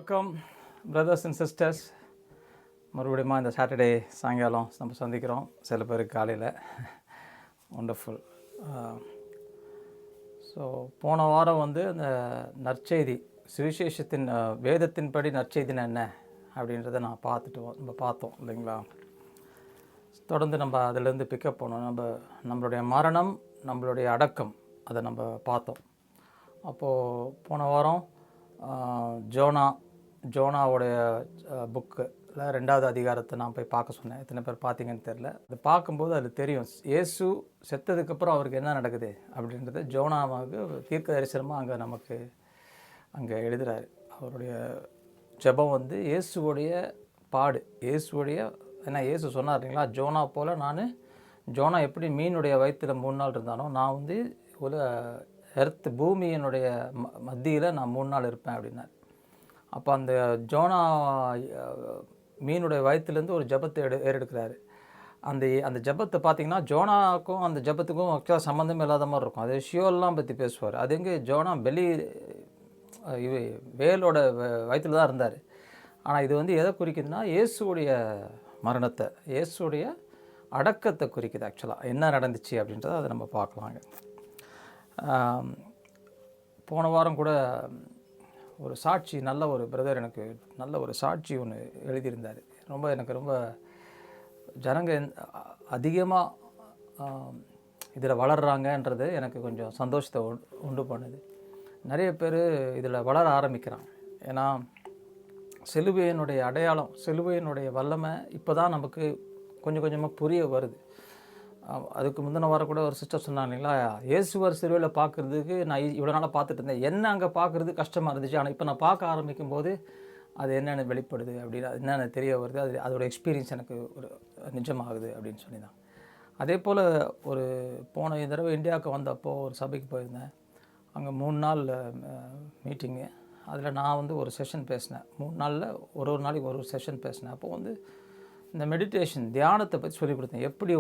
Welcome brothers and sisters. மறுபடியும் இந்த Saturday சாயங்காலம் நம்ம சந்திக்கிறோம். சில பேருக்கு காலையில் ஒண்டர்ஃபுல். ஸோ போன வாரம் அந்த நற்செய்தி சுவிசேஷத்தின் வேதத்தின்படி நற்செய்தினா என்ன அப்படின்றத நம்ம பார்த்தோம் இல்லைங்களா. தொடர்ந்து நம்ம அதிலேருந்து பிக்கப் பண்ணோம். நம்மளுடைய மரணம், நம்மளுடைய அடக்கம், அதை நம்ம பார்த்தோம். அப்போது போன வாரம் ஜோனாவுடைய புக்கில் 2வது அதிகாரத்தை நான் போய் பார்க்க சொன்னேன். எத்தனை பேர் பார்த்தீங்கன்னு தெரில. அது பார்க்கும்போது அது தெரியும், இயேசு செத்ததுக்கப்புறம் அவருக்கு என்ன நடக்குது அப்படின்றது ஜோனாவுக்கு தீர்க்க தரிசனமாக அங்கே எழுதுகிறாரு. அவருடைய ஜெபம் இயேசுவோடைய பாடு, ஏன்னா இயேசு சொன்னார் இல்லைங்களா, ஜோனா போல் ஜோனா எப்படி மீனுடைய வயிற்றில் 3 நாள் இருந்தானோ, நான் ஒரு பூமியினுடைய மத்தியில் நான் 3 நாள் இருப்பேன் அப்படின்னார். அப்போ அந்த ஜோனா மீனுடைய வயிற்றுலேருந்து ஒரு ஜெபத்தை ஏறெடுக்கிறாரு. அந்த ஜெபத்தை பார்த்திங்கன்னா ஜோனாவுக்கும் அந்த ஜெபத்துக்கும் ஆக்சுவலாக சம்மந்தம் இல்லாத மாதிரி இருக்கும். அது ஷியோல்லாம் பற்றி பேசுவார். அது எங்கே ஜோனா வேலோட வயிற்றில் தான் இருந்தார். ஆனால் இது எதை குறிக்குதுன்னா இயேசுடைய மரணத்தை, இயேசுடைய அடக்கத்தை குறிக்குது. ஆக்சுவலாக என்ன நடந்துச்சு அப்படின்றத அதை நம்ம பார்க்கலாங்க. போன வாரம் கூட ஒரு சாட்சி, நல்ல ஒரு பிரதர் எனக்கு நல்ல ஒரு சாட்சி ஒன்று எழுதியிருந்தார். எனக்கு ரொம்ப ஜனங்க அதிகமாக இதில் வளர்கிறாங்கன்றது எனக்கு கொஞ்சம் சந்தோஷத்தை உண்டு பண்ணுது. நிறைய பேர் இதில் வளர ஆரம்பிக்கிறாங்க. ஏன்னா சிலுவையினுடைய அடையாளம், சிலுவையினுடைய வல்லமை இப்போ தான் நமக்கு கொஞ்சம் கொஞ்சமாக புரிய வருது. அதுக்கு முந்தின வாரம் கூட ஒரு சிஸ்டர் சொன்னாங்க இல்லைங்களா, இயேசுவர் சிலுவையில் பார்க்குறதுக்கு நான் இவ்வளோ நாளாக பார்த்துட்டு இருந்தேன், என்ன அங்கே பார்க்குறது கஷ்டமாக இருந்துச்சு, ஆனால் இப்போ நான் பார்க்க ஆரம்பிக்கும் போது அது என்னென்ன வெளிப்படுது அப்படின்னு என்னென்ன தெரிய வருது, அதோட எக்ஸ்பீரியன்ஸ் எனக்கு ஒரு நிஜமாகுது அப்படின்னு சொல்லிதான். அதே போல் ஒரு போன தடவை இந்தியாவுக்கு வந்தப்போ ஒரு சபைக்கு போயிருந்தேன். அங்கே 3 நாள் மீட்டிங்கு. அதில் நான் ஒரு செஷன் பேசினேன். 3 நாளில் ஒரு நாளைக்கு ஒரு செஷன் பேசினேன். அப்போது இந்த மெடிடேஷன், தியானத்தை பற்றி சொல்லிக் கொடுத்தேன். எப்படி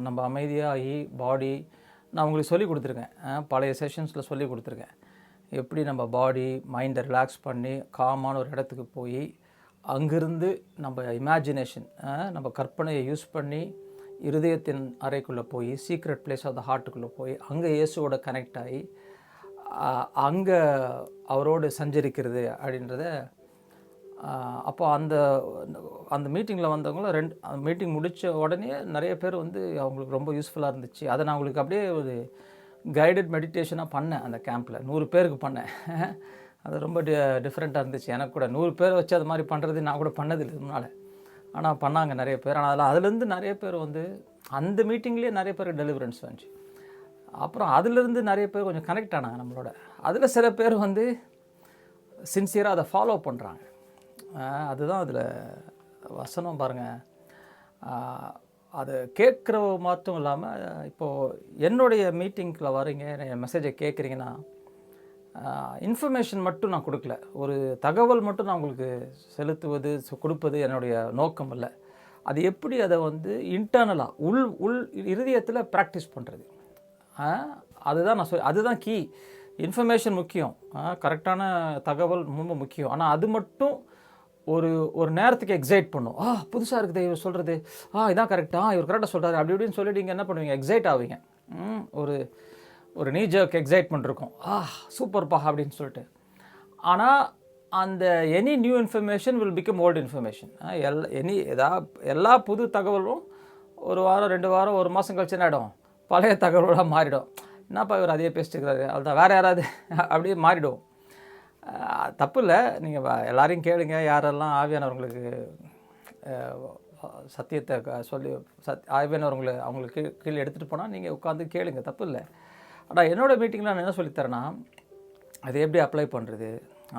நம்ம அமைதியாகி பாடி, நான் உங்களுக்கு சொல்லிக் கொடுத்துருக்கேன், பழைய செஷன்ஸில் சொல்லிக் கொடுத்துருக்கேன். எப்படி நம்ம பாடி மைண்டை ரிலாக்ஸ் பண்ணி காமான ஒரு இடத்துக்கு போய் அங்கிருந்து நம்ம இமேஜினேஷன், நம்ம கற்பனையை யூஸ் பண்ணி இருதயத்தின் அறைக்குள்ளே போய் சீக்ரெட் பிளேஸ் ஆஃப் த ஹார்ட்டுக்குள்ளே போய் அங்கே இயேசுவோட கனெக்ட் ஆகி அங்கே அவரோடு சஞ்சரிக்கிறது அப்படின்றத. அப்போ அந்த மீட்டிங்கில் வந்தவங்களும் மீட்டிங் முடித்த உடனே நிறைய பேர் அவங்களுக்கு ரொம்ப யூஸ்ஃபுல்லாக இருந்துச்சு. அதை நான் உங்களுக்கு அப்படியே ஒரு கைடட் மெடிடேஷனாக பண்ணேன். அந்த கேம்பில் 100 பேருக்கு பண்ணேன். அது ரொம்ப டிஃப்ரெண்ட்டாக இருந்துச்சு. எனக்கு கூட 100 பேரை வச்சு அது மாதிரி பண்ணுறது நான் கூட பண்ணதில்லை முன்னால். ஆனால் பண்ணாங்க நிறைய பேர். ஆனால் அதுலேருந்து நிறைய பேர் அந்த மீட்டிங்லேயே நிறைய பேர் டெலிவரன்ஸ் வந்துச்சு. அப்புறம் அதுலேருந்து நிறைய பேர் கொஞ்சம் கனெக்ட் ஆனாங்க நம்மளோட. அதில் சில பேர் சின்சியராக அதை ஃபாலோ பண்ணுறாங்க. அதுதான் அதில் வசனம் பாருங்கள். அது கேட்குற மட்டும் இல்லாமல், இப்போது என்னுடைய மீட்டிங்கில் வரீங்க, என் மெசேஜை கேட்குறீங்கன்னா, இன்ஃபர்மேஷன் மட்டும் நான் கொடுக்கல, ஒரு தகவல் மட்டும் நான் உங்களுக்கு செலுத்துவது கொடுப்பது என்னுடைய நோக்கம் இல்லை. அது எப்படி அதை இன்டர்னலாக உள் இருதயத்தில் ப்ராக்டிஸ் பண்ணுறது, அதுதான் நான் அதுதான் கீ. இன்ஃபர்மேஷன் முக்கியம், கரெக்டான தகவல் ரொம்ப முக்கியம். ஆனால் அது மட்டும் ஒரு நேரத்துக்கு எக்ஸைட் பண்ணும். புதுசாக இருக்குது இவர் சொல்கிறது, இதான் கரெக்டாக, இவர் கரெக்டாக சொல்கிறாரு அப்படி இப்படின்னு சொல்லிட்டு நீங்கள் என்ன பண்ணுவீங்க, எக்ஸைட் ஆவீங்க. ஒரு நீ ஜர்க் எக்ஸைட்மெண்ட் இருக்கும், சூப்பர்ப்பா அப்படின்னு சொல்லிட்டு. ஆனால் அந்த any new information will become old information. எல்லா புது தகவலும் ஒரு வாரம் 2 வாரம் 1 மாதம் கழிச்சு என்ன ஆகிடும், பழைய தகவலாக மாறிடும். என்னப்பா இவர் அதையே பேசிட்டு இருக்கிறாரு, அதுதான் வேறு யாராவது அப்படியே மாறிடும். தப்பு இல்லை, நீங்கள் எல்லாரையும் கேளுங்க. யாரெல்லாம் ஆவியானவர்களுக்கு சத்தியத்தை ஆவியானவர்களை அவங்களுக்கு கீழே எடுத்துகிட்டு போனால் நீங்கள் உட்காந்து கேளுங்க, தப்பு இல்லை. ஆனால் என்னோடய மீட்டிங்கில் நான் என்ன சொல்லித்தரேன்னா, அதை எப்படி அப்ளை பண்ணுறது,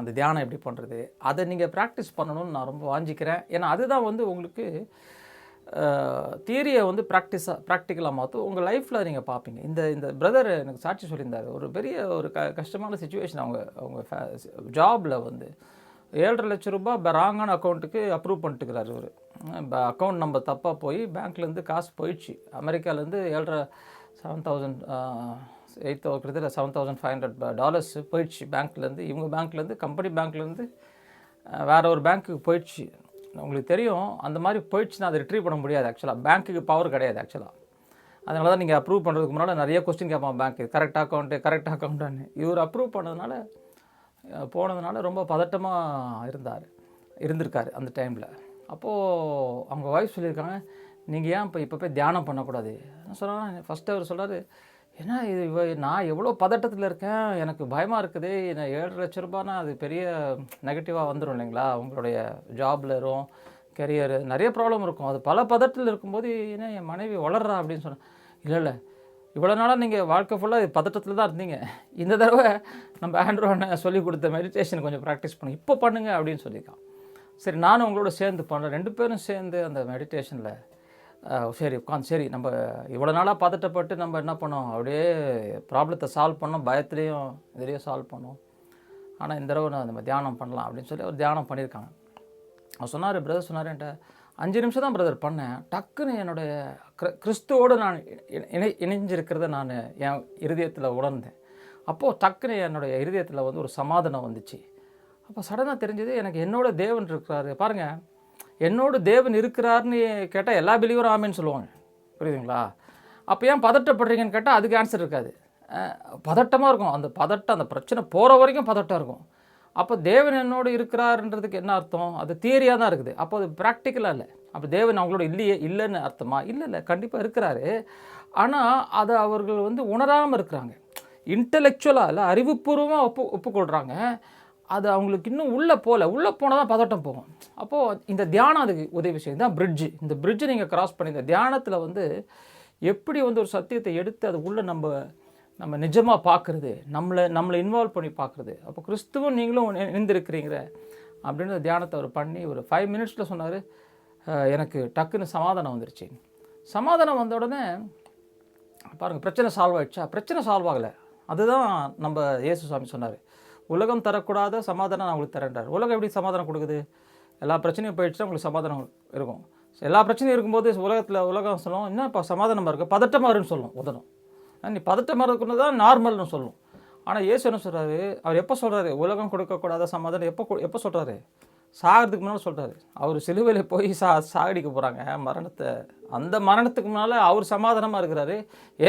அந்த தியானம் எப்படி பண்ணுறது, அதை நீங்கள் ப்ராக்டிஸ் பண்ணணும்னு நான் ரொம்ப வாஞ்சிக்கிறேன். ஏன்னா அதுதான் உங்களுக்கு தியரியை ப்ராக்டிக்கலாக மாற்றும், உங்கள் லைஃப்பில் நீங்கள் பார்ப்பீங்க. இந்த பிரதர் எனக்கு சாட்சி சொல்லியிருந்தார். ஒரு பெரிய ஒரு கஷ்டமான சுச்சுவேஷன். அவங்க ஜாபில் 7.5 லட்சம் ரூபாய் ராங்கான அக்கௌண்ட்டுக்கு அப்ரூவ் பண்ணிட்டுக்கிறாரு. ஒரு அக்கௌண்ட் நம்பர் தப்பாக போய் பேங்க்லேருந்து காசு போயிடுச்சு. அமெரிக்காவிலேருந்து 7,500 $7,500 போயிடுச்சு பேங்க்லேருந்து. இவங்க பேங்க்லேருந்து, கம்பெனி பேங்க்லேருந்து வேறு ஒரு பேங்க்குக்கு போயிடுச்சு. உங்களுக்கு தெரியும், அந்த மாதிரி போயிடுச்சுன்னா அதை ரிட்ரீவ் பண்ண முடியாது. ஆக்சுவலாக பேங்க்குக்கு பவர் கிடையாது ஆக்சுவலாக. அதனால தான் நீங்கள் அப்ரூவ் பண்ணுறதுக்கு முன்னால் நிறைய கொஸ்டின் கேட்பான் பேங்க்கு, கரெக்ட் அக்கௌண்ட்டுன்னு. இவர் அப்ரூவ் பண்ணதுனால போனதுனால ரொம்ப பதட்டமாக இருந்திருக்காரு அந்த டைமில். அப்போது அவங்க ஒய்ஃப் சொல்லியிருக்காங்க, நீங்கள் ஏன் இப்போ போய் தியானம் பண்ணக்கூடாது சொன்னால், ஃபஸ்ட்டு அவர் சொல்கிறாரு, ஏன்னா நான் எவ்வளோ பதட்டத்தில் இருக்கேன், எனக்கு பயமாக இருக்குது, நான் 7 லட்ச ரூபானா அது பெரிய நெகட்டிவாக வந்துடும் இல்லைங்களா, உங்களுடைய ஜாபில் இருக்கும், கெரியரு நிறைய ப்ராப்ளம் இருக்கும், அது பல பதட்டத்தில் இருக்கும்போது ஏன்னா என் மனைவி வளர்றா அப்படின்னு சொன்னேன். இல்லை இவ்வளோ நாளாக நீங்கள் வாழ்க்கை ஃபுல்லாக பதட்டத்தில் தான் இருந்தீங்க, இந்த தடவை நம்ம ஆண்ட்ரோ சொல்லி கொடுத்த மெடிடேஷன் கொஞ்சம் ப்ராக்டிஸ் பண்ணி இப்போ பண்ணுங்க அப்படின்னு சொல்லியிருக்கான். சரி, நானும் உங்களோட சேர்ந்து பண்ணுறேன். 2 பேரும் சேர்ந்து அந்த மெடிடேஷனில் சரி நம்ம இவ்வளோ நாளாக பதட்டப்பட்டு நம்ம என்ன பண்ணோம், அப்படியே ப்ராப்ளத்தை சால்வ் பண்ணோம், பயத்துலேயும் இதுலேயும் சால்வ் பண்ணோம். ஆனால் இந்த தடவை நம்ம தியானம் பண்ணலாம் அப்படின்னு சொல்லி அவர் தியானம் பண்ணியிருக்காங்க. அவர் சொன்னார், பிரதர் சொன்னார் என்கிட்ட, 5 நிமிஷம் தான் பிரதர் பண்ணேன், டக்குன்னு என்னுடைய கிறிஸ்துவோடு நான் இணைஞ்சிருக்கிறத நான் என் இருதயத்தில் உணர்ந்தேன். அப்போது டக்குன்னு என்னுடைய இருதயத்தில் ஒரு சமாதானம் வந்துச்சு. அப்போ சடனாக தெரிஞ்சது, எனக்கு என்னோட தேவன் இருக்கிறாரு. பாருங்கள், என்னோட தேவன் இருக்கிறாருன்னு கேட்டால் எல்லா பிலீவரும் ஆமேன்னு சொல்லுவாங்க, புரியுதுங்களா? அப்போ ஏன் பதட்டப்படுறீங்கன்னு கேட்டால் அதுக்கு ஆன்சர் இருக்காது. பதட்டமாக இருக்கும், அந்த பிரச்சனை போகிற வரைக்கும் பதட்டம் இருக்கும். அப்போ தேவன் என்னோடு இருக்கிறாருன்றதுக்கு என்ன அர்த்தம்? அது தியரியாக தான் இருக்குது. அப்போ அது ப்ராக்டிக்கலாக இல்லை. அப்போ தேவன் அவங்களோட இல்லைன்னு அர்த்தமா? இல்லை, கண்டிப்பாக இருக்கிறாரு. ஆனால் அதை அவர்கள் உணராமல் இருக்கிறாங்க. இன்டலெக்சுவலாக இல்லை, அறிவுபூர்வமாக ஒப்புக்கொள்கிறாங்க. அது அவங்களுக்கு இன்னும் உள்ளே போனால் தான் பதட்டம் போகும். அப்போது இந்த தியானம் அதுக்கு உதவி செய்யும். தான் பிரிட்ஜு. இந்த பிரிட்ஜை நீங்கள் கிராஸ் பண்ணி இந்த தியானத்தில் எப்படி ஒரு சத்தியத்தை எடுத்து அது உள்ளே நம்ம நிஜமாக பார்க்குறது, நம்மளை இன்வால்வ் பண்ணி பார்க்குறது. அப்போ கிறிஸ்துவும் நீங்களும் இணைந்திருக்கிறீங்க அப்படின்னு தியானத்தை அவர் பண்ணி ஒரு 5 மினிட்ஸில் சொன்னார், எனக்கு டக்குன்னு சமாதானம் வந்துருச்சு. சமாதானம் வந்த உடனே பாருங்கள், பிரச்சனை சால்வ் ஆகிடுச்சா? பிரச்சனை சால்வ் ஆகலை. அதுதான் நம்ம இயேசு சுவாமி சொன்னார், உலகம் தரக்கூடாத சமாதானம் நான் உங்களுக்கு தரேன்றார். உலகம் எப்படி சமாதானம் கொடுக்குது? எல்லா பிரச்சனையும் போயிடுச்சுன்னா உங்களுக்கு சமாதானம் இருக்கும். எல்லா பிரச்சனையும் இருக்கும்போது உலகம் சொல்லும், என்ன இப்போ சமாதானமாக இருக்குது, பதட்டமாக இருக்குன்னு சொல்லும். உதணும், நீ பதட்டமாக இருக்குன்னு தான் நார்மல்னு சொல்லும். ஆனால் இயேசு என்ன சொல்கிறாரு, அவர் எப்போ சொல்கிறாரு உலகம் கொடுக்கக்கூடாத சமாதானம்? எப்போ சொல்கிறாரு? சாகிறதுக்கு முன்னால் சொல்கிறாரு. அவர் சிலுவையில் போய் சாகடிக்க போகிறாங்க மரணத்தை. அந்த மரணத்துக்கு முன்னால் அவர் சமாதானமாக இருக்கிறாரு.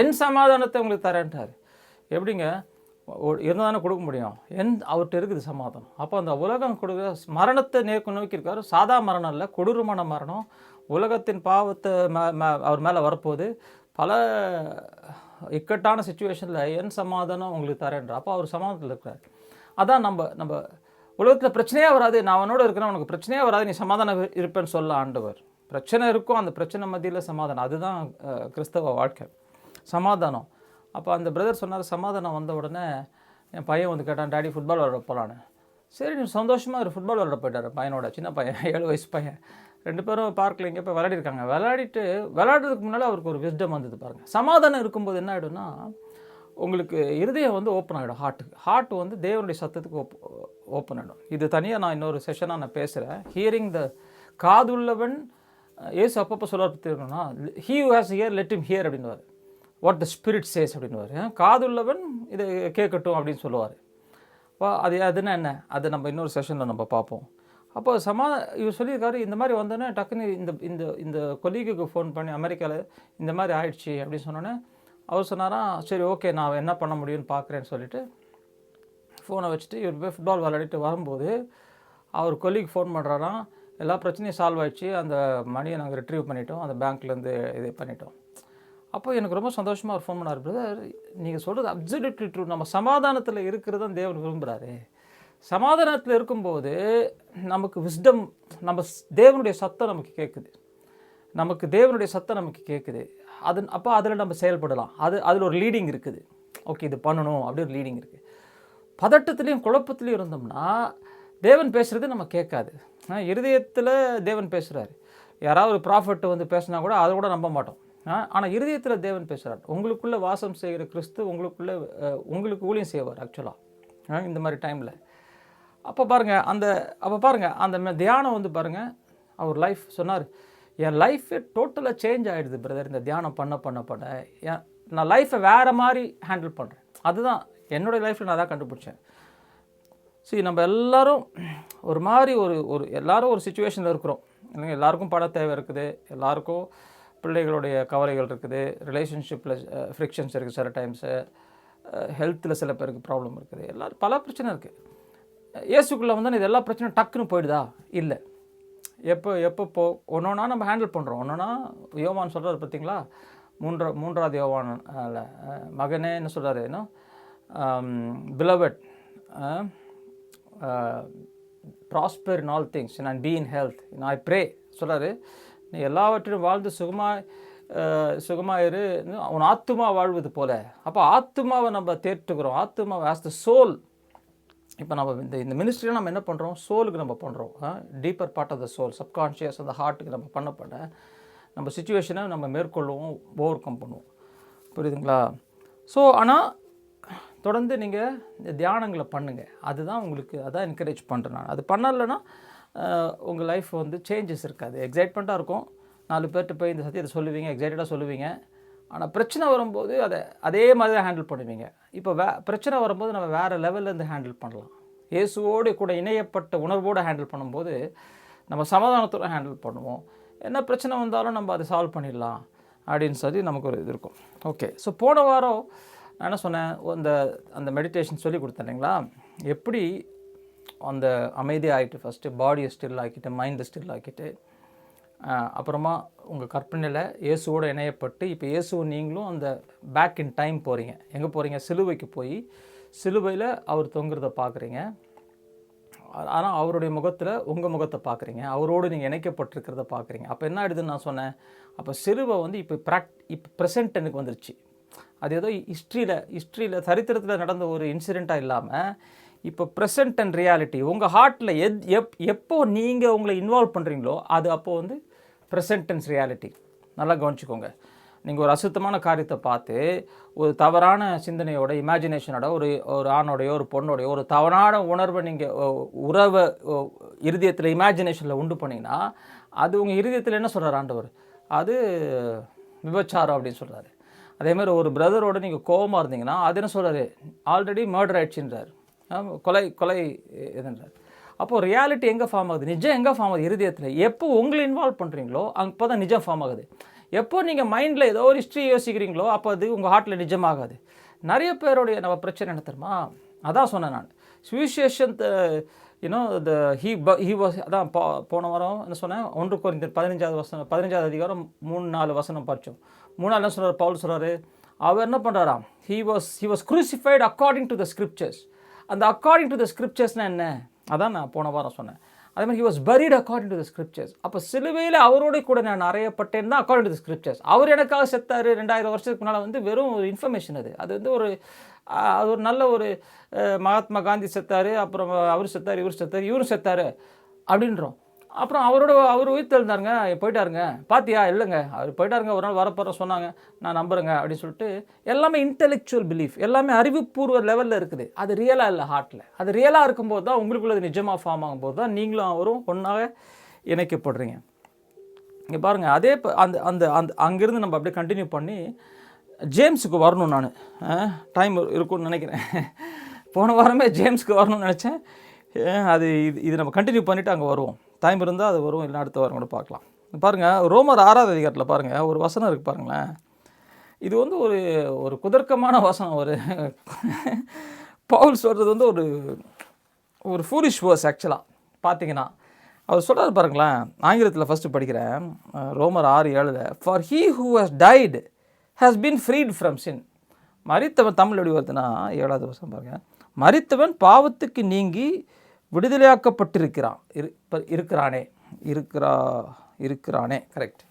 என் சமாதானத்தை உங்களுக்கு தரேன்ட்டார். எப்படிங்க இருந்தால் தானே கொடுக்க முடியும்? அவர்கிட்ட இருக்குது சமாதானம். அப்போ அந்த உலகம் கொடுக்குற மரணத்தை நோக்கி இருக்காரு. சாதா மரணம் இல்லை, கொடூரமான மரணம். உலகத்தின் பாவத்தை அவர் மேலே வரப்போகுது. பல இக்கட்டான சுச்சுவேஷனில் என் சமாதானம் உங்களுக்கு தரேன்றார். அப்போ அவர் சமாதானத்தில் இருக்கிறார். அதான் நம்ம உலகத்தில் பிரச்சனையே வராது, நான் அவனோடு இருக்கிறேன், உனக்கு பிரச்சனையே வராது, நீ சமாதானம் இருப்பேன்னு சொல்ல ஆண்டவர். பிரச்சனை இருக்கும், அந்த பிரச்சனை மத்தியில் சமாதானம். அதுதான் கிறிஸ்தவ வாழ்க்கை, சமாதானம். அப்போ அந்த பிரதர் சொன்னார், சமாதானம் வந்த உடனே என் பையன் கேட்டான், டாடி ஃபுட்பால் விளாட போகலான்னு. சரி, நீ சந்தோஷமாக ஒரு ஃபுட்பால் விளாட போயிட்டார் பையனோட, சின்ன பையன், 7 வயசு பையன். 2 பேரும் பார்க்கில் இங்கே போய் விளையாடிருக்காங்க. விளையாடுறதுக்கு முன்னால் அவருக்கு ஒரு விஸ்டம் வந்தது பாருங்கள். சமாதானம் இருக்கும்போது என்ன ஆகிடும்னா, உங்களுக்கு இருதயம் ஓப்பன் ஆகிடும். ஹார்ட் தேவனுடைய சத்தத்துக்கு ஓப்பன் ஆகிடும். இது தனியாக நான் இன்னொரு செஷனாக நான் பேசுகிறேன். ஹியரிங் த காதுள்ளவன் ஏசு அப்பப்போ சொல்ல தெரியும்னா, he who has ear let him hear அப்படின்னுவார். வாட் த ஸ்பிரிட் சேஸ் அப்படின்னுவார். காதுள்ளவன் இதை கேட்கட்டும் அப்படின்னு சொல்லுவார். அதுனா என்ன, அது நம்ம இன்னொரு செஷனில் நம்ம பார்ப்போம். அப்போ இவர் சொல்லியிருக்காரு, இந்த மாதிரி வந்தோன்னே டக்குன்னு இந்த கொலீகுக்கு ஃபோன் பண்ணி, அமெரிக்காவில் இந்த மாதிரி ஆயிடுச்சு அப்படின்னு சொன்னோன்னே அவர் சொன்னாராம், சரி ஓகே நான் என்ன பண்ண முடியும்னு பார்க்குறேன்னு சொல்லிவிட்டு ஃபோனை வச்சுட்டு இவர் போய் ஃபுட்பால் விளையாடிட்டு வரும்போது அவர் கொலீக் ஃபோன் பண்ணுறாராம், எல்லா பிரச்சனையும் சால்வ் ஆகிடுச்சு, அந்த மணியை நாங்கள் ரிட்ரீவ் பண்ணிட்டோம், அந்த பேங்க்லேருந்து இது பண்ணிட்டோம். அப்போ எனக்கு ரொம்ப சந்தோஷமாக அவர் ஃபோன் பண்ணார், பிரதர் நீங்கள் சொல்கிறது அப்சல்யூட்லி ட்ரூ, நம்ம சமாதானத்தில் இருக்கிறது தான் தேவன் விரும்புகிறாரு. சமாதானத்தில் இருக்கும்போது நமக்கு விஸ்டம், நம்ம தேவனுடைய சத்தம் நமக்கு கேட்குது. அப்போ அதில் நம்ம செயல்படலாம். அதில் ஒரு லீடிங் இருக்குது. ஓகே இது பண்ணணும் அப்படி ஒரு லீடிங் இருக்குது. பதட்டத்துலேயும் குழப்பத்துலேயும் இருந்தோம்னா தேவன் பேசுகிறது நம்ம கேட்காது. இருதயத்தில் தேவன் பேசுகிறாரு. யாராவது ஒரு ப்ராஃபட் பேசினா கூட அதை கூட நம்ப மாட்டோம். ஆனால் இருதயத்தில் தேவன் பேசுகிறார். உங்களுக்குள்ளே வாசம் செய்கிற கிறிஸ்து உங்களுக்கு ஊழியம் செய்வார் ஆக்சுவலாக இந்த மாதிரி டைமில். அப்போ பாருங்கள் அந்த தியானம் பாருங்கள், அவர் லைஃப் சொன்னார், என் லைஃபே டோட்டலாக சேஞ்ச் ஆகிடுது பிரதர் இந்த தியானம் பண்ண நான் லைஃப்பை வேறு மாதிரி ஹேண்டில் பண்ணுறேன். அதுதான் என்னுடைய லைஃப்பில் நான் தான் கண்டுபிடிச்சேன். நம்ம எல்லாரும் ஒரு மாதிரி எல்லாரும் ஒரு சுச்சுவேஷனில் இருக்கிறோம் இல்லைங்க. எல்லாருக்கும் பண தேவை இருக்குது, எல்லாருக்கும் பிள்ளைகளுடைய கவலைகள் இருக்குது, ரிலேஷன்ஷிப்பில் ஃப்ரிக்ஷன்ஸ் இருக்குது, சில டைம்ஸு ஹெல்த்தில் சில பேருக்கு ப்ராப்ளம் இருக்குது, எல்லோரும் பல பிரச்சனை இருக்குது. இயேசுக்குள்ளே வந்து இது எல்லா பிரச்சனையும் டக்குன்னு போயிடுதா? இல்லை. எப்போ ஒன்றா நம்ம ஹேண்டில் பண்ணுறோம். ஒன்றா யோவான் சொல்கிறார் பார்த்தீங்களா, மூன்றாவது யோவான் மகனே என்ன சொல்கிறாரு, ஏன்னா beloved prosper in all things and be in health I pray சொல்கிறாரு. நீ எல்லாவற்றையும் வாழ்ந்து சுகமாயிரு, உன் ஆத்துமா வாழ்வது போல. அப்போ ஆத்துமாவை நம்ம தேர்த்துக்கிறோம், ஆத்துமாவை ஆஸ் த சோல். இப்போ நம்ம இந்த மினிஸ்ட்ரியில் நம்ம என்ன பண்ணுறோம், சோலுக்கு நம்ம பண்ணுறோம். Deeper part of the soul, subconscious அந்த ஹார்ட்டுக்கு நம்ம பண்ண நம்ம சுச்சுவேஷனை நம்ம மேற்கொள்ளுவோம், ஓவர் கம் பண்ணுவோம். புரியுதுங்களா? ஸோ ஆனால் தொடர்ந்து நீங்கள் இந்த தியானங்களை பண்ணுங்கள். அதுதான் உங்களுக்கு அதான் என்கரேஜ் பண்ணுறேன் நான். அது பண்ணலைன்னா உங்கள் லைஃப் வந்து சேஞ்சஸ் இருக்காது. எக்ஸைட்மெண்ட்டாக இருக்கும், 4 பேர்கிட்ட போய் இந்த சத்தியத்தை சொல்லுவீங்க, எக்ஸைட்டடாக சொல்லுவீங்க. ஆனால் பிரச்சனை வரும்போது அதே மாதிரி தான் ஹேண்டில் பண்ணுவீங்க. இப்போ பிரச்சனை வரும்போது நம்ம வேறு லெவல்லேருந்து ஹேண்டில் பண்ணலாம். இயேசுவோடு கூட இணையப்பட்ட உணர்வோடு ஹேண்டில் பண்ணும்போது நம்ம சமாதானத்தோடு ஹேண்டில் பண்ணுவோம். என்ன பிரச்சனை வந்தாலும் நம்ம அதை சால்வ் பண்ணிடலாம் அப்படின்னு சொல்லி நமக்கு ஒரு இது இருக்கும். ஓகே, ஸோ போன வாரம் நான் என்ன சொன்னேன், அந்த மெடிடேஷன் சொல்லி கொடுத்தேன் இல்லைங்களா, எப்படி அந்த அமைதியாகிட்டு ஃபஸ்ட்டு பாடியை ஸ்டில் ஆக்கிட்டு, மைண்டை ஸ்டில் ஆக்கிட்டு, அப்புறமா உங்கள் கற்பனையில் இயேசுவோடு இணையப்பட்டு, இப்போ இயேசுவும் நீங்களும் அந்த பேக் இன் டைம் போகிறீங்க. எங்கே போகிறீங்க? சிலுவைக்கு போய் சிலுவையில் அவர் தொங்குறத பார்க்குறீங்க. ஆனால் அவருடைய முகத்தில் உங்கள் முகத்தை பார்க்குறீங்க, அவரோடு நீங்கள் இணைக்கப்பட்டிருக்கிறத பார்க்குறீங்க. அப்போ என்ன ஆகிடுதுன்னு நான் சொன்னேன், அப்போ சிலுவை வந்து இப்போ ப்ரெசென்ட் எனக்கு வந்துருச்சு. அது ஏதோ ஹிஸ்ட்ரியில் சரித்திரத்தில் நடந்த ஒரு இன்சிடெண்ட்டாக இல்லாமல் இப்போ ப்ரெசென்ட் அண்ட் ரியாலிட்டி உங்கள் ஹார்ட்டில் எப்போ நீங்கள் உங்களை இன்வால்வ் பண்ணுறீங்களோ அது அப்போது வந்து ப்ரெசென்ட் அண்ட் ரியாலிட்டி. நல்லா கவனிச்சுக்கோங்க. நீங்கள் ஒரு அசுத்தமான காரியத்தை பார்த்து ஒரு தவறான சிந்தனையோட, இமேஜினேஷனோட, ஒரு ஆணோடையோ ஒரு பொண்ணோடையோ ஒரு தவறான உணர்வை நீங்கள் உறவை இருதயத்தில் இமேஜினேஷனில் உண்டு பண்ணிங்கன்னா அது உங்கள் இருதயத்தில் என்ன சொல்கிறார் ஆண்டவர், அது விபச்சாரம் அப்படின்னு சொல்கிறாரு. அதேமாதிரி ஒரு பிரதரோடு நீங்கள் கோபமாக இருந்தீங்கன்னா அது என்ன சொல்கிறாரு, ஆல்ரெடி மர்டர் ஆயிடுச்சுன்றார், கொலை இதுன்றார். அப்போது ரியாலிட்டி எங்கே ஃபார்ம் ஆகுது, நிஜம் எங்கே ஃபார்ம் ஆகுது? இருதயத்தில். எப்போ உங்களை இன்வால்வ் பண்ணுறீங்களோ அப்போ தான் நிஜம் ஃபார்ம் ஆகுது. எப்போ நீங்கள் மைண்டில் ஏதோ ஒரு ஹிஸ்ட்ரி யோசிக்கிறீங்களோ அப்போ அது உங்கள் ஹார்ட்டில் நிஜமாகாது. நிறைய பேருடைய நம்ம பிரச்சனை என்ன தெரியுமா, அதான் சொன்னேன் நான். சுவிசேஷன் ஹீ வாஸ் அதான் போன வாரம் என்ன சொன்னேன், 1 கொரிந்தியர் 15வது அதிகாரம் 3-4 வசனம் படித்தோம். 3 என்ன சொல்கிறார், பவுல் சொல்கிறாரு, அவர் என்ன பண்ணுறாராம், he was crucified according to the scriptures. அந்த அக்கார்டிங் டு த ஸ்கிரிப்சர்ஸ்னால் என்ன, அதான் நான் போன வாரம் சொன்னேன். அதே மாதிரி he was buried according to the scriptures. அப்போ சிலுவையில் அவரோட கூட நான் அறையப்பட்டேன் தான் அக்கார்டிங் டு த ஸ்கிரிப்சர்ஸ். அவர் எனக்காக செத்தார் 2000 வருஷத்துக்கு முன்னால் வந்து வெறும் ஒரு இன்ஃபர்மேஷன். அது வந்து ஒரு நல்ல ஒரு மகாத்மா காந்தி செத்தார், அப்புறம் அவர் செத்தார், இவரும் செத்தார் அப்படின்றோம். அப்புறம் அவர் உயிர் தெழுந்தாருங்க, போயிட்டாருங்க, பார்த்தியா, இல்லைங்க அவர் போயிட்டாருங்க, ஒரு நாள் வரப்போகிற சொன்னாங்க, நான் நம்புறேங்க அப்படின்னு சொல்லிட்டு எல்லாமே இன்டெலெக்சுவல் பிலீஃப், எல்லாமே அறிவுபூர்வ லெவலில் இருக்குது. அது ரியலாக இல்லை ஹார்ட்டில். அது ரியலாக இருக்கும்போது தான் உங்களுக்குள்ளது நிஜமாக ஃபார்ம் ஆகும்போது தான் நீங்களும் அவரும் ஒன்றாக இணைக்கப்படுறீங்க. இங்கே பாருங்கள், அதே அந்த அந்த அந்த அங்கேருந்து நம்ம அப்படியே கண்டினியூ பண்ணி ஜேம்ஸுக்கு வரணும். நான் டைம் இருக்கும்னு நினைக்கிறேன். போன வாரமே ஜேம்ஸுக்கு வரணும்னு நினச்சேன். அது இது நம்ம கண்டினியூ பண்ணிவிட்டு அங்கே வருவோம். டைம் இருந்தால் அது வரும், இல்லை அடுத்த வாரம் கூட பார்க்கலாம். பாருங்கள், ரோமர் 6வது அதிகாரத்தில் பாருங்கள், ஒரு வசனம் இருக்குது பாருங்களேன். இது வந்து ஒரு குதர்க்கமான வசனம். பவுல் சொல்கிறது வந்து ஒரு ஃபூலிஷ் வேர்ஸ் ஆக்சுவலாக பார்த்தீங்கன்னா. அவர் சொல்கிறார் பாருங்களேன், ஆங்கிலத்தில் ஃபஸ்ட்டு படிக்கிறேன், ரோமர் 6:7. For he who has died has been freed from sin. மரித்தவன், தமிழ் எப்படி வருதுன்னா 7வது வசனம் பாருங்கள், மரித்தவன் பாவத்துக்கு நீங்கி விடுதலையாக்கப்பட்டிருக்கிறான். இருக்கிறானே கரெக்ட்,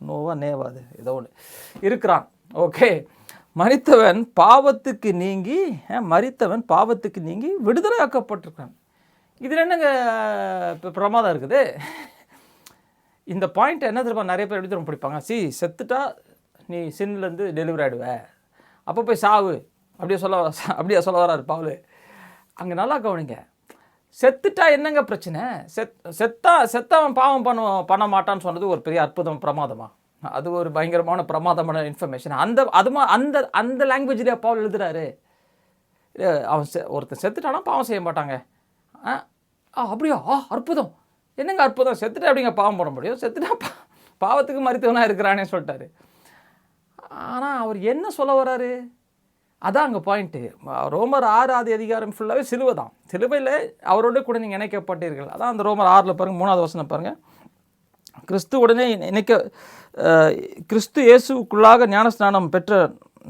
நோவா நேவா, அது ஏதோ ஒன்று இருக்கிறான். ஓகே, மரித்தவன் பாவத்துக்கு நீங்கி விடுதலையாக்கப்பட்டிருக்கான். இதில் என்னங்க இப்போ பிரமாதம் இருக்குது? இந்த பாயிண்ட் என்ன தெரியுமா, நிறைய பேர் எப்படி தெரியும் பிடிப்பாங்க, செத்துட்டா நீ சின்லேருந்து டெலிவரி ஆகிடுவ, அப்போ போய் சாவு அப்படியே சொல்ல வராரு பவுல். அங்கே நல்லா கவனிங்க, செத்துட்டா என்னங்க பிரச்சனை? செத்தவன் பாவம் பண்ண மாட்டான்னு சொன்னது ஒரு பெரிய அற்புதம், பிரமாதமா? அது ஒரு பயங்கரமான பிரமாதமான இன்ஃபர்மேஷன். அந்த லாங்குவேஜ்லேயே பவுல் எழுதுறாரு. அவன் ஒருத்தன் செத்துட்டானா பாவம் செய்ய மாட்டாங்க. அப்படியா? அற்புதம், என்னங்க அற்புதம், செத்துட்டா அப்படிங்க பாவம் போட முடியும்? செத்துட்டா பாவத்துக்கு மரித்தவனாக இருக்கிறானே சொல்லிட்டாரு. ஆனால் அவர் என்ன சொல்ல வர்றாரு? அதான் அங்கே பாயிண்ட்டு. ரோமர் 6 அதிகாரம் ஃபுல்லாகவே சிலுவை தான். சிலுவையில் அவரோட கூட நீங்கள் இணைக்கப்பட்டீர்கள். அதான் அந்த ரோமர் 6 பாருங்கள், 3வது வசனம் பாருங்கள். கிறிஸ்துவுடனே கிறிஸ்து இயேசுக்குள்ளாக ஞானஸ்நானம் பெற்ற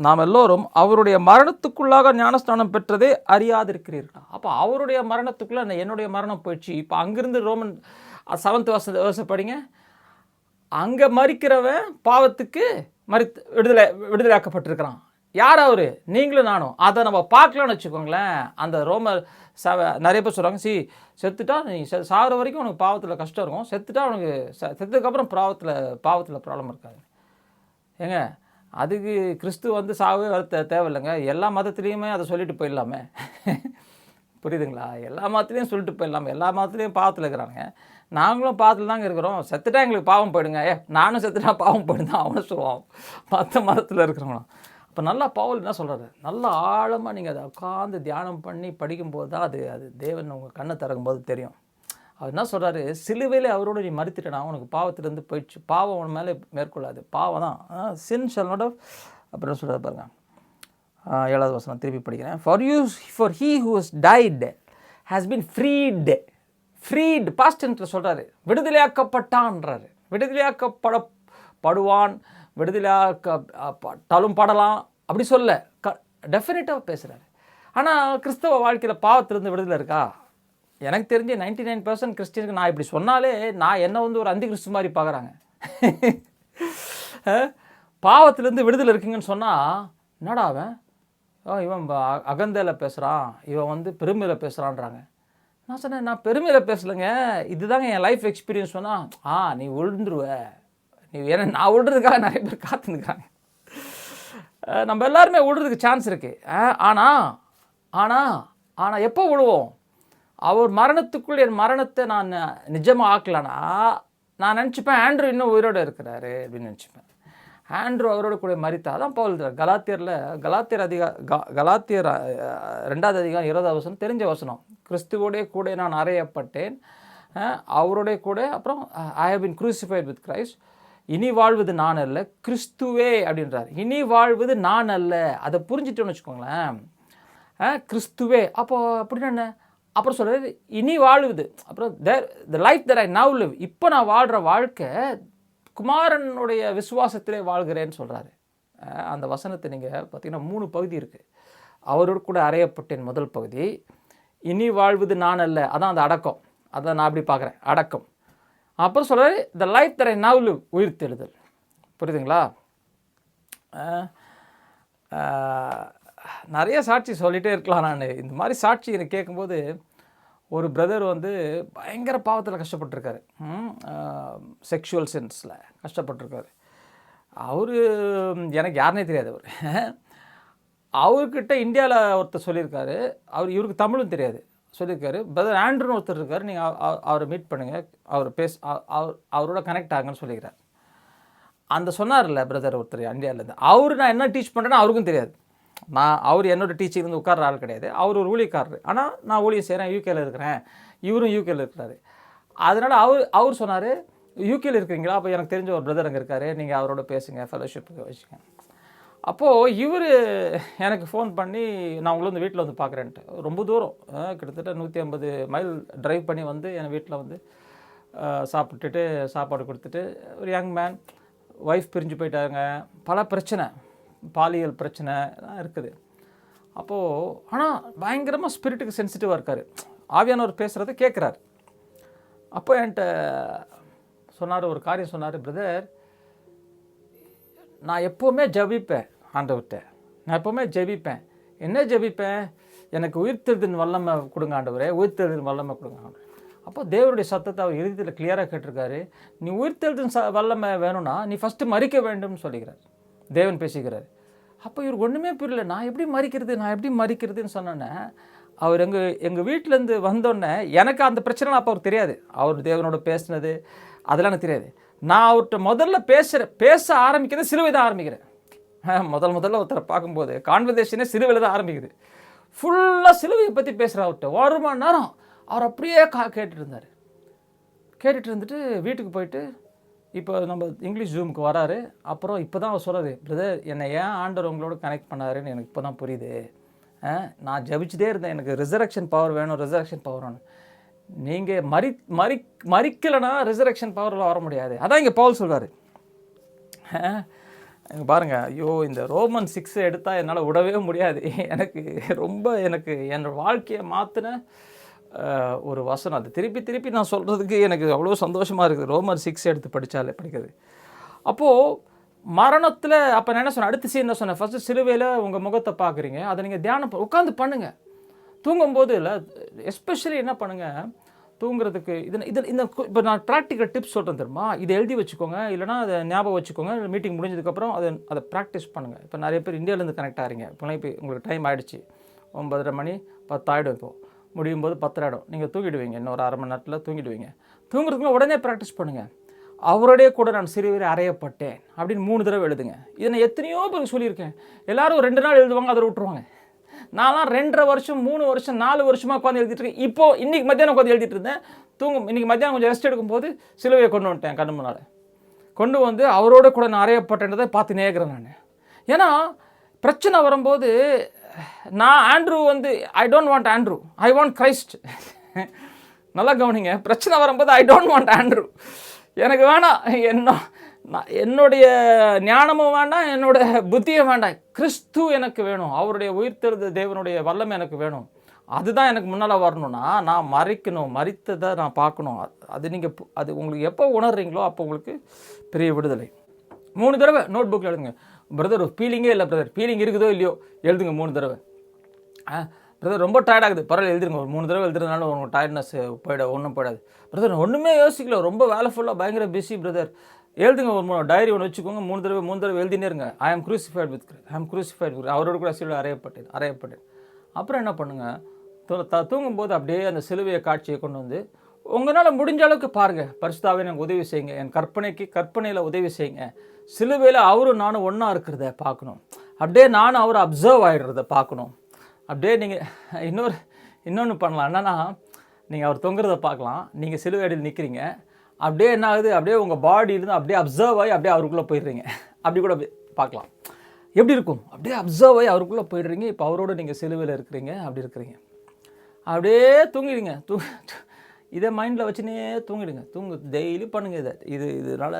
நாம் எல்லோரும் அவருடைய மரணத்துக்குள்ளாக ஞானஸ்நானம் பெற்றதே அறியாதிருக்கிறீர்களா? அப்போ அவருடைய மரணத்துக்குள்ளே என்னுடைய மரணம் போயிடுச்சு. இப்போ அங்கிருந்து ரோமன் 7th வருஷம் படிங்க. அங்கே மறிக்கிறவன் பாவத்துக்கு விடுதலையாக்கப்பட்டிருக்கிறான். யார் அவர்? நீங்களும் நானும். அதை நம்ம பார்க்கலான்னு வச்சுக்கோங்களேன். அந்த ரோமர் நிறைய பேர் சொல்கிறாங்க, செத்துட்டா நீ சாகிற வரைக்கும் உனக்கு பாவத்தில் கஷ்டம் இருக்கும், செத்துட்டா உனக்கு செத்துக்கப்புறம் பாவத்தில் ப்ராப்ளம் இருக்காது. ஏங்க அதுக்கு கிறிஸ்து வந்து சாகவே வர தேவையில்லைங்க. எல்லா மதத்துலேயுமே அதை சொல்லிட்டு போயிடலாமே. புரியுதுங்களா? எல்லா மதத்துலேயும் சொல்லிட்டு போயிடலாமே. எல்லா மதத்துலேயும் பாவத்தில் இருக்கிறாங்க, நாங்களும் பாவத்தில் தாங்க இருக்கிறோம். செத்துட்டா எங்களுக்கு பாவம் போயிடுங்க. நானும் செத்துட்டா பாவம் போயிடுங்க அவனை சொல்லுவான் மற்ற மதத்தில் இருக்கிறவங்களாம். இப்போ நல்லா பவுல் என்ன சொல்கிறாரு, நல்லா ஆழமாக நீங்கள் அதை உட்காந்து தியானம் பண்ணி படிக்கும்போது தான் அது தேவன் உங்கள் கண்ணை திறக்கும்போது தெரியும். அவர் என்ன சொல்கிறாரு, சிலுவையில் அவரோடு நீ மறுத்துட்டனா உனக்கு பாவத்திலேருந்து போயிடுச்சு, பாவம் உன் மேலே மேற்கொள்ளாது, பாவம் தான் சின் ஷல் நாட் ஹவ். அப்படின்னு சொல்கிறார் பாருங்க, 7வது வசனம் திருப்பி படிக்கிறேன். For he who has died has been freed past டென்ஸில் சொல்கிறாரு, விடுதலையாக்கப்பட்டான்றாரு. விடுதலையாக்கப்படுவான், விடுதலையாக்கப்பட்டாலும் படலாம் அப்படி சொல்ல டெஃபினட்டாக பேசுகிறாரு. ஆனால் கிறிஸ்தவ வாழ்க்கையில் பாவத்திலிருந்து விடுதலை இருக்கா? எனக்கு தெரிஞ்சு 99% கிறிஸ்டியனுக்கு நான் இப்படி சொன்னாலே நான் என்ன வந்து ஒரு அந்தி கிறிஸ்து மாதிரி பார்க்குறாங்க. பாவத்திலேருந்து விடுதலை இருக்குங்கன்னு சொன்னால் என்னடா அவன் இவன் அகந்தையில் பேசுகிறான், இவன் வந்து பெருமையில் பேசுகிறான்றாங்க. நான் சொன்னேன், நான் பெருமையில் பேசலைங்க, இதுதாங்க என் லைஃப் எக்ஸ்பீரியன்ஸ். சொன்னால் நீ விழுந்துருவ, நீ ஏன்னா நான் விழுறதுக்காக நிறைய பேர் காத்துனுக்குறாங்க. நம்ம எல்லாருமே விழுறதுக்கு சான்ஸ் இருக்குது. ஆனால் எப்போ விழுவோம்? அவர் மரணத்துக்குள் என் மரணத்தை நான் நிஜமாக ஆக்கலனா நான் நினச்சிப்பேன் ஆண்ட்ரூ இன்னும் உயிரோடு இருக்கிறாரு அப்படின்னு நினச்சிப்பேன். ஆண்ட்ரூ அவரோட கூட மரித்தா தான் பவுல் கலாத்தியர் 2வது அதிகாரம் 20வது வசனம் தெரிஞ்ச வசனம். கிறிஸ்துவோடைய கூட நான் அறையப்பட்டேன், அவருடைய கூட, அப்புறம் I have been crucified with Christ, இனி வாழ்வது நான் அல்ல கிறிஸ்துவே அப்படின்றார். இனி வாழ்வது நான் அல்ல, அதை புரிஞ்சுட்டோன்னு வச்சுக்கோங்களேன். கிறிஸ்துவே அப்போ அப்படின்னு என்ன? அப்புறம் சொல்கிறது இனி வாழ்வது, அப்புறம் the life that I now live, இப்போ நான் வாழ்கிற வாழ்க்கை குமாரனுடைய விசுவாசத்திலே வாழ்கிறேன்னு சொல்கிறாரு. அந்த வசனத்தை நீங்கள் பார்த்தீங்கன்னா 3 பகுதி இருக்குது. அவரோடு கூட அறையப்பட்டேன் முதல் பகுதி, இனி வாழ்வது நான் அல்ல அதான் அந்த அடக்கம், அதை நான் அப்படி பார்க்குறேன் அடக்கம். அப்புறம் சொல்கிறாரு the life that I now live, உயிர்த்தெழுதல். புரியுதுங்களா? நிறைய சாட்சி சொல்லிகிட்டே இருக்கலாம். நான் இந்த மாதிரி சாட்சி எனக்கு கேட்கும்போது, ஒரு பிரதர் வந்து பயங்கர பாவத்தில் கஷ்டப்பட்டுருக்காரு, செக்ஷுவல் சென்ஸில் கஷ்டப்பட்டுருக்காரு. அவர் எனக்கு யாருனே தெரியாது. அவர்கிட்ட இந்தியாவில் ஒருத்தர் சொல்லியிருக்காரு, இவருக்கு தமிழும் தெரியாது, சொல்லியிருக்காரு, பிரதர் ஆண்ட்ரூன்னு ஒருத்தர் இருக்கார், நீங்கள் அவரை மீட் பண்ணுங்கள், அவரோட கனெக்ட் ஆகுங்கன்னு சொல்லிக்கிறார். அந்த சொன்னார்ல பிரதர் ஒருத்தர் இந்தியாவிலேருந்து, நான் என்ன டீச் பண்ணுறேன்னு அவருக்கும் தெரியாது. அவர் என்னோட டீச்சிங் வந்து உட்கார்ற ஆள் கிடையாது, அவர் ஒரு ஊழியக்காரர். ஆனால் நான் ஊழியம் செய்கிறேன், யூகேயில் இருக்கிறேன், இவரும் யூகேயில் இருக்கிறாரு. அதனால் அவர் சொன்னார், யூகேயில் இருக்கிறீங்களா, அப்போ எனக்கு தெரிஞ்ச ஒரு பிரதர் அங்கே இருக்கார், நீங்கள் அவரோட பேசுங்க, ஃபெலோஷிப்புக்கு வச்சுங்க. அப்போது இவர் எனக்கு ஃபோன் பண்ணி, நான் உங்களை வந்து வீட்டில் வந்து பார்க்குறேன்ட்டு, ரொம்ப தூரம் கிட்டத்தட்ட 150 மைல் ட்ரைவ் பண்ணி வந்து என் வீட்டில் வந்து சாப்பிட்டுட்டு சாப்பாடு கொடுத்துட்டு, ஒரு யங் மேன், ஒய்ஃப் பிரிஞ்சு போயிட்டாங்க, பல பிரச்சனை, பாலியல் பிரச்சனை தான் இருக்குது. அப்போது ஆனால் பயங்கரமாக ஸ்பிரிட்டுக்கு சென்சிட்டிவாக இருக்கார், ஆவியானவர் பேசுகிறத கேட்குறாரு. அப்போ என்கிட்ட சொன்னார், ஒரு காரியம் சொன்னார், பிரதர் நான் எப்போவுமே ஜெபிப்பேன் ஆண்டவர்கிட்ட, நான் எப்போவுமே ஜெபிப்பேன். என்ன ஜெபிப்பேன்? எனக்கு உயிர்த்தெழுதலின் வல்லமை கொடுங்க ஆண்டவரே, உயிர்த்தெழுதலின் வல்லமை கொடுங்க ஆண்டவரே. அப்போ தேவனுடைய சத்தத்தை அவர் இறுதியில் கிளியராக கேட்டிருக்காரு, நீ உயிர்த்தெழுதலின் வல்லமை வேணும்னா நீ ஃபஸ்ட்டு மறிக்க வேண்டும்னு சொல்லிக்கிறார், தேவன் பேசிக்கிறார். அப்போ இவர் ஒன்றுமே புரியல, நான் எப்படி மறிக்கிறதுன்னு சொன்னோன்னே, அவர் எங்கள் வீட்டிலேருந்து வந்தோடனே எனக்கு அந்த பிரச்சனைலாம் அப்போ அவர் தெரியாது, அவர் தேவனோட பேசினது அதெல்லாம் எனக்கு தெரியாது. நான் அவர்கிட்ட முதல்ல பேச ஆரம்பிக்கிறது சிலுவை தான் ஆரம்பிக்கிறேன். முதல்ல ஒருத்தரை பார்க்கும்போது கான்வர்சேஷனே சிலுவையில் தான் ஆரம்பிக்குது. ஃபுல்லாக சிலுவையை பற்றி பேசுகிறார். அவர்கிட்ட 1 மணி நேரம் அவர் அப்படியே கேட்டுட்டு இருந்தார். கேட்டுட்டு இருந்துட்டு வீட்டுக்கு போயிட்டு இப்போ நம்ம இங்கிலீஷ் ஜூமுக்கு வராரு. அப்புறம் இப்போ தான் அவர் சொல்கிறாரு, பிரதர் என்னை ஏன் ஆண்டவர் உங்களோட கனெக்ட் பண்ணாருன்னு எனக்கு இப்போ தான் புரியுது. நான் ஜபிச்சுட்டே இருந்தேன், எனக்கு ரிசரக்ஷன் பவர் வேணும், ரிசரக்ஷன் பவர் வேணும். நீங்கள் மறிக்கலைன்னா ரிசரக்ஷன் பவரில் வர முடியாது. அதான் இங்கே பவுல் சொல்கிறாரு. இங்கே பாருங்கள், ஐயோ இந்த ரோமன் 6 எடுத்தால் என்னால் விடவே முடியாது. எனக்கு என்னோடய வாழ்க்கையை மாற்றின ஒரு வசனம். அது திருப்பி நான் சொல்கிறதுக்கு எனக்கு அவ்வளோ சந்தோஷமாக இருக்குது. ரோமன் 6 எடுத்து படிக்கிறது. அப்போது மரணத்தில் அப்போ நான் என்ன சொன்னேன், அடுத்த சீன் என்ன சொன்னேன், ஃபஸ்ட்டு சிலுவையில் உங்கள் முகத்தை பார்க்குறீங்க, அதை நீங்கள் தியானம் உட்காந்து பண்ணுங்கள். தூங்கும்போது இல்லை, எஸ்பெஷலி என்ன பண்ணுங்கள், தூங்குறதுக்கு இந்த இப்போ நான் ப்ராக்டிக்கல் டிப்ஸ் சொல்கிறேன் தெரியுமா, இதை எழுதி வச்சுக்கோங்க, இல்லைனா அதை ஞாபகம் வச்சுக்கோங்க. மீட்டிங் முடிஞ்சதுக்கப்புறம் அதை ப்ராக்டிஸ் பண்ணுங்கள். இப்போ நிறைய பேர் இந்தியாவிலேருந்து கனெக்ட் ஆகிறீங்க. இப்போலாம் இப்போ உங்களுக்கு டைம் ஆகிடுச்சு, 9:30 மணி 10 ஆகிடும். இப்போது முடியும் போது 10 ஆகிடும். நீங்கள் தூங்கிடுவீங்க, இன்னொரு அரை மணி நேரத்தில் தூங்கிடுவீங்க. தூங்குறதுக்குள்ள உடனே ப்ராக்டிஸ் பண்ணுங்கள். அவரோடய கூட நான் சிறுவரை அறையப்பட்டேன் அப்படின்னு 3 தடவை எழுதுங்க. இதை நான் எத்தனையோ பேருக்கு சொல்லியிருக்கேன். எல்லோரும் 2 நாள் எழுதுவாங்க, அதை விட்டுருவாங்க. நான்லாம் 2.5 வருஷம் 3 வருஷம் 4 வருஷமாக உட்காந்து எழுதிட்டு இருக்கேன். இப்போது இன்றைக்கி மத்தியானம் உட்காந்து எழுதிட்டு இருந்தேன். இன்றைக்கி மத்தியானம் கொஞ்சம் ரெஸ்ட் எடுக்கும்போது சிலுவையை கொண்டு வந்துட்டேன். கண்ணு முன்னால் கொண்டு வந்து அவரோட கூட நான் அறையப்பட்டேன்றதை பார்த்து நேர்கிறேன் நான். ஏன்னா பிரச்சனை வரும்போது நான் ஆண்ட்ரூ வந்து I don't want Andrew, I want Christ. நல்லா கவனிங்க, பிரச்சனை வரும்போது ஐ டோன்ட் வாண்ட் ஆண்ட்ரூ, எனக்கு வேணாம், என்னுடைய ஞானமும் வேண்டாம், என்னோட புத்தியும் வேண்டாம், கிறிஸ்து எனக்கு வேணும், அவருடைய உயிர்த்தெழுந்த தேவனுடைய வல்லமை எனக்கு வேணும். அதுதான் எனக்கு முன்னால் வரணும்னா நான் மறித்ததை நான் பார்க்கணும். அது உங்களுக்கு எப்போ உணர்றீங்களோ அப்போ உங்களுக்கு பெரிய விடுதலை. 3 தடவை நோட் புக்கில் எழுதுங்க. பிரதர் ஃபீலிங்கே இல்லை பிரதர், ஃபீலிங் இருக்குதோ இல்லையோ எழுதுங்க 3 தடவை. பிரதர் ரொம்ப டயர்டாகுது, பரவாயில்ல எழுதிருங்க. ஒரு 3 தடவை எழுதுறதுனால உங்களுக்கு டயர்ட்னஸ் ஒன்றும் போயிடாது. பிரதர் ஒன்றுமே யோசிக்கல, ரொம்ப வேலை ஃபுல்லாக பயங்கர பிஸி பிரதர், எழுதுங்க. ஒரு டைரி ஒன்று வச்சுக்கோங்க, 3 தடவை எழுதினே இருங்க. ஐ ஆம் க்ரூசிஃபைட் வித் அவரோட கூட சிலுவை அறையப்பட்டேன். அப்புறம் என்ன பண்ணுங்கள், தூங்கும்போது அப்படியே அந்த சிலுவையை காட்சியை கொண்டு வந்து உங்களால் முடிஞ்ச அளவுக்கு பாருங்கள். பரிசுத்தாவே எனக்கு உதவி செய்யுங்க, என் கற்பனையில் உதவி செய்யுங்க. சிலுவையில் அவரும் நானும் ஒன்றா இருக்கிறத பார்க்கணும். அப்படியே நானும் அவரை அப்சர்வ் ஆகிடுறத பார்க்கணும். அப்படியே நீங்கள் இன்னொன்று பண்ணலாம். என்னென்னா, நீங்கள் அவர் தொங்குறத பார்க்கலாம், நீங்கள் சிலுவையில் நிற்கிறீங்க. அப்படியே என்ன ஆகுது, அப்படியே உங்கள் பாடியிலேருந்து அப்படியே அப்சர்வ் ஆகி அப்படியே அவருக்குள்ளே போயிடுறீங்க. அப்படி கூட பார்க்கலாம். எப்படி இருக்கும், அப்படியே அப்சர்வ் ஆகி அவருக்குள்ளே போயிடுறீங்க. இப்போ அவரோடு நீங்கள் சிலுவையில் இருக்கிறீங்க, அப்படி இருக்கிறீங்க. அப்படியே தூங்கிடுங்க. இதை மைண்டில் வச்சுனே தூங்கிடுங்க. டெய்லி பண்ணுங்கள். இதனால்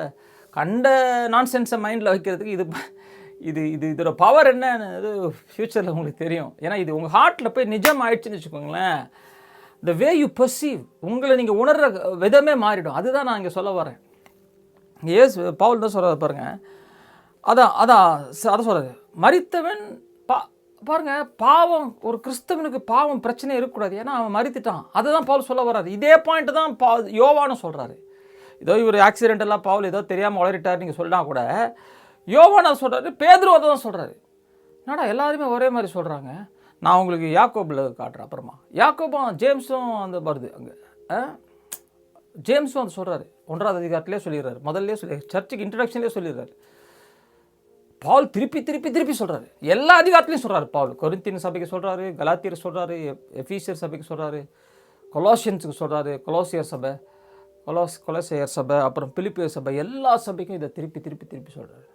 கண்ட நான்சென்ஸை மைண்டில் வைக்கிறதுக்கு இதோட பவர் என்னன்னு ஃப்யூச்சரில் உங்களுக்கு தெரியும். ஏன்னா இது உங்கள் ஹார்ட்டில் போய் நிஜம் ஆயிடுச்சுன்னு வச்சுக்கோங்களேன். த வே யூ பர்சீவ், உங்களை நீங்கள் உணர்கிற விதமே மாறிடும். அதுதான் நான் இங்கே சொல்ல வரேன். பவுல் தான் சொல்கிறார் பாருங்கள். அதான் சொல்கிறாரு, மரித்தவன் பாருங்கள், பாவம் ஒரு கிறிஸ்தவனுக்கு பாவம் பிரச்சனை இருக்கக்கூடாது. ஏன்னா அவன் மரித்துட்டான். அதுதான் பவுல் சொல்ல வர்றாரு. இதே பாயிண்ட் தான் யோவானும் சொல்கிறாரு. ஏதோ இவர் ஆக்சிடென்டெல்லாம் பவுல் ஏதோ தெரியாமல் வளரிட்டார் நீங்கள் சொல்லலாம் கூட, யோவான் அதை சொல்கிறாரு, பேதுரு அதை தான் சொல்கிறாரு. என்னடா எல்லாருமே ஒரே மாதிரி சொல்கிறாங்க. நான் உங்களுக்கு யாக்கோபில் காட்டுறேன் அப்புறமா. யாக்கோபும் ஜேம்ஸும் அந்த வருது அங்கே. ஜேம்ஸும் வந்து சொல்கிறாரு, 1ஆவது அதிகாரத்திலே சொல்லிடுறாரு, முதல்ல சர்ச்சுக்கு இன்ட்ரடக்ஷன்லேயே சொல்லிடுறாரு. பவுல் திருப்பி சொல்கிறாரு, எல்லா அதிகாரத்துலையும் சொல்கிறாரு. பவுல் கொரிந்தியன் சபைக்கு சொல்கிறாரு, கலாத்தியர் சொல்கிறாரு, எஃபீசியர் சபைக்கு சொல்கிறாரு, கொலோசியன்ஸுக்கு சொல்கிறாரு, கொலோசியர் சபை, அப்புறம் பிலிப்பியர் சபை, எல்லா சபைக்கும் இதை திருப்பி சொல்கிறாரு.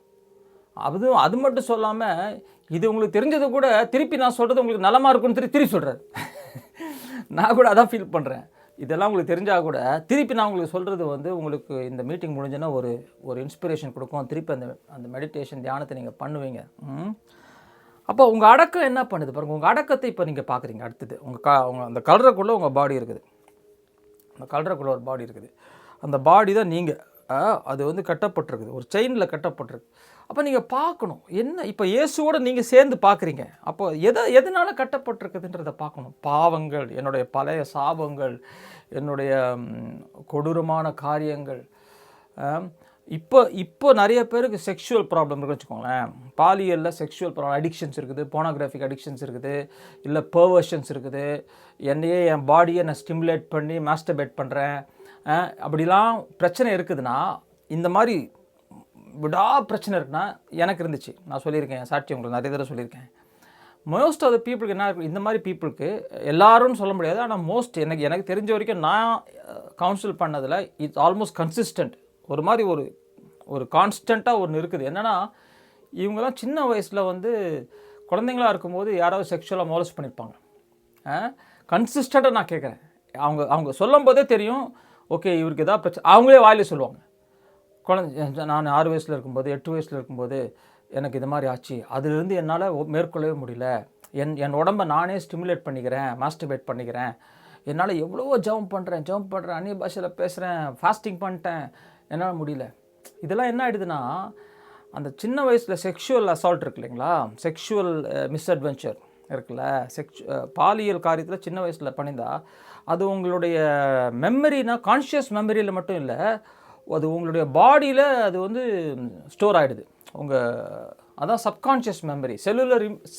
அது மட்டும் சொல்லாமல் இது உங்களுக்கு தெரிஞ்சது கூட திருப்பி நான் சொல்கிறது உங்களுக்கு நலமாக இருக்குன்னு திருப்பி சொல்கிறாரு. நான் கூட அதான் ஃபீல் பண்ணுறேன். இதெல்லாம் உங்களுக்கு தெரிஞ்சால் கூட திருப்பி நான் உங்களுக்கு சொல்கிறது வந்து உங்களுக்கு இந்த மீட்டிங் முடிஞ்சுன்னா ஒரு இன்ஸ்பிரேஷன் கொடுக்கும். திருப்பி அந்த மெடிடேஷன் தியானத்தை நீங்கள் பண்ணுவீங்க. அப்போ உங்கள் அடக்கம் என்ன பண்ணுது பாருங்கள். உங்கள் அடக்கத்தை இப்போ நீங்கள் பார்க்குறீங்க. அடுத்தது உங்கள் அந்த கலருக்குள்ளே உங்கள் பாடி இருக்குது. அந்த கலருக்குள்ளே ஒரு பாடி இருக்குது. அந்த பாடி தான் நீங்கள். அது வந்து கட்டப்பட்டிருக்குது, ஒரு செயினில் கட்டப்பட்டிருக்கு. அப்போ நீங்கள் பார்க்கணும் என்ன, இப்போ இயேசுவோடு நீங்கள் சேர்ந்து பார்க்குறீங்க. அப்போ எதனால் கட்டப்பட்டிருக்குதுன்றதை பார்க்கணும். பாவங்கள், என்னுடைய பழைய என்னுடைய கொடூரமான காரியங்கள். இப்போ நிறைய பேருக்கு செக்ஷுவல் ப்ராப்ளம் இருக்குன்னு வச்சுக்கோங்களேன். பாலியலில் செக்ஷுவல் ப்ராப்ளம், அடிக்ஷன்ஸ் இருக்குது, போனோகிராஃபிக் அடிக்ஷன்ஸ் இருக்குது, இல்லை பெர்வர்ஷன்ஸ் இருக்குது. என் பாடியை நான் ஸ்டிமுலேட் பண்ணி மாஸ்டர்பேட் பண்ணுறேன், அப்படிலாம் பிரச்சனை இருக்குதுன்னா, இந்த மாதிரி பிரச்சனை இருக்குன்னா எனக்கு இருந்துச்சு. நான் சொல்லியிருக்கேன், சாட்சி உங்களுக்கு நிறைய தடவை சொல்லியிருக்கேன். மோஸ்ட் ஆஃப் த பீப்புளுக்கு என்ன இந்த மாதிரி பீப்புளுக்கு எல்லாரும் சொல்ல முடியாது, ஆனால் மோஸ்ட் எனக்கு தெரிஞ்ச வரைக்கும் நான் கவுன்சில் பண்ணதில் இட்ஸ் ஆல்மோஸ்ட் கன்சிஸ்டன்ட். ஒரு மாதிரி ஒரு கான்ஸ்டண்ட்டாக ஒன்று இருக்குது. என்னென்னா இவங்கெல்லாம் சின்ன வயசில் வந்து குழந்தைங்களாக இருக்கும்போது யாராவது செக்ஷுவலாக மோலஸ்ட் பண்ணியிருப்பாங்க. கன்சிஸ்டண்ட்டாக நான் கேட்குறேன். அவங்க சொல்லும் போதே தெரியும், ஓகே இவருக்கு எதாவது பிரச்சனை, அவங்களே வாயிலே சொல்லுவாங்க. நான் 6 வயசில் இருக்கும்போது 8 வயசில் இருக்கும்போது எனக்கு இது மாதிரி ஆச்சு, அதுலேருந்து என்னால் மேற்கொள்ளவே முடியல, என் உடம்பை நானே ஸ்டிமுலேட் பண்ணிக்கிறேன், மாஸ்டர்பேட் பண்ணிக்கிறேன், என்னால் எவ்வளவோ ஜம்ப் பண்ணுறேன், அந்நிய பாஷையில் பேசுகிறேன், ஃபாஸ்டிங் பண்ணிட்டேன், என்னால் முடியல. இதெல்லாம் என்ன ஆகிடுதுன்னா அந்த சின்ன வயசில் செக்ஷுவல் அசால்ட் இருக்கு இல்லைங்களா, செக்ஷுவல் மிஸ்அட்வென்ச்சர் இருக்குல்ல, பாலியல் காரியத்தில் சின்ன வயசில் பண்ணியிருந்தா அது உங்களுடைய மெமரினா கான்ஷியஸ் மெமரியில் மட்டும் இல்லை, அது உங்களுடைய பாடியில் அது வந்து ஸ்டோர் ஆகிடுது. அதான் சப்கான்ஷியஸ் மெமரி,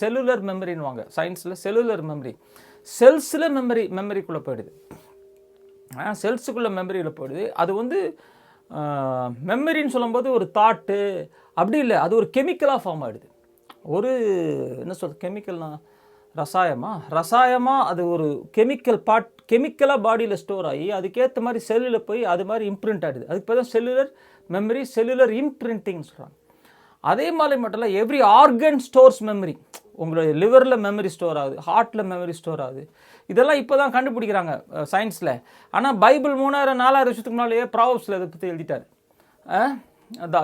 செல்லுலர் மெமரின்னுவாங்க சயின்ஸில். செல்லுலர் மெமரி செல்ஸில் மெமரிக்குள்ளே போயிடுது, செல்ஸுக்குள்ளே மெமரியில் போயிடுது. அது வந்து மெமரின்னு சொல்லும்போது ஒரு தாட்டு அப்படி இல்லை, அது ஒரு கெமிக்கலாக ஃபார்ம் ஆகிடுது. என்ன சொல்கிறது, கெமிக்கல்னா ரசாயமாக அது ஒரு கெமிக்கலாக பாடியில் ஸ்டோர் ஆகி அதுக்கேற்ற மாதிரி செல்லில் போய் அது மாதிரி இம்ப்ரிண்ட் ஆகிடுது. அதுக்கு பேர் தான் செல்லுலர் மெமரி, செல்லுலர் இம்ப்ரிண்டிங்னு சொல்கிறாங்க. அதே மாதிரி மட்டும் இல்லை, எவ்ரி ஆர்கன் ஸ்டோர்ஸ் மெமரி. உங்களுடைய லிவரில் மெமரி ஸ்டோர் ஆகுது, ஹார்ட்டில் மெமரி ஸ்டோர் ஆகுது. இதெல்லாம் இப்போ தான் கண்டுபிடிக்கிறாங்க சயின்ஸில். ஆனால் பைபிள் 3000-4000 வருஷத்துக்கு முன்னாலேயே ப்ராவப்ஸில் இதை பற்றி எழுதிட்டார்.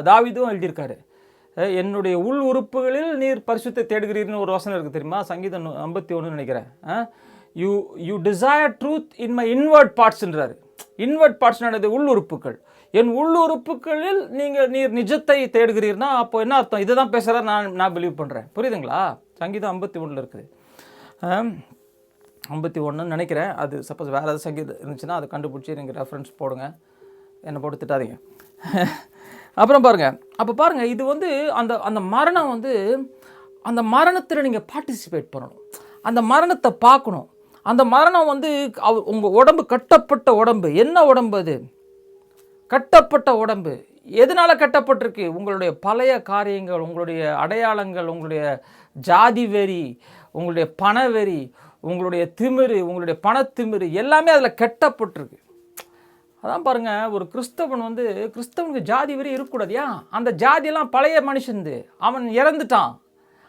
தாவீதும் எழுதியிருக்காரு, என்னுடைய உள் உறுப்புகளில் நீர் பரிசுத்தை தேடுகிறீர்னு ஒரு வசனம் இருக்குது தெரியுமா, சங்கீதம் 51 நினைக்கிறேன். You desire truth in my inward பார்ட்ஸ்ன்றாரு. இன்வர்ட் பார்ட்ஸ்னானது உள் உறுப்புகள். என் உள் உறுப்புகளில் நீர் நிஜத்தை தேடுகிறீர்னா அப்போ என்ன அர்த்தம், இதை தான் பேசுகிறா நான் பிலீவ் பண்ணுறேன். புரியுதுங்களா? சங்கீதம் 51 இருக்குது, 51 நினைக்கிறேன். அது சப்போஸ் வேறு ஏதாவது சங்கீதம் இருந்துச்சுன்னா அதை கண்டுபிடிச்சி நீங்கள் ரெஃபரன்ஸ் போடுங்க, என்னை போட்டு திட்டாதீங்க. அப்புறம் பாருங்கள், இது வந்து அந்த மரணம் வந்து, அந்த மரணத்தில் நீங்கள் பார்ட்டிசிபேட் பண்ணணும், அந்த மரணத்தை பார்க்கணும். அந்த மரணம் வந்து உங்கள் உடம்பு கட்டப்பட்ட உடம்பு. என்ன உடம்பு அது? கட்டப்பட்ட உடம்பு. எதனால் கட்டப்பட்டிருக்கு? உங்களுடைய பழைய காரியங்கள், உங்களுடைய அடையாளங்கள், உங்களுடைய ஜாதி வெறி, உங்களுடைய பணவெறி, உங்களுடைய திமிரு, உங்களுடைய பணத்திமிரு எல்லாமே அதில் கட்டப்பட்டிருக்கு. அதான் பாருங்கள், ஒரு கிறிஸ்தவனுக்கு ஜாதி வெறி இருக்கக்கூடாது. ஏன்? அந்த ஜாதியெல்லாம் பழைய மனுஷந்து, அவன் இறந்துட்டான்.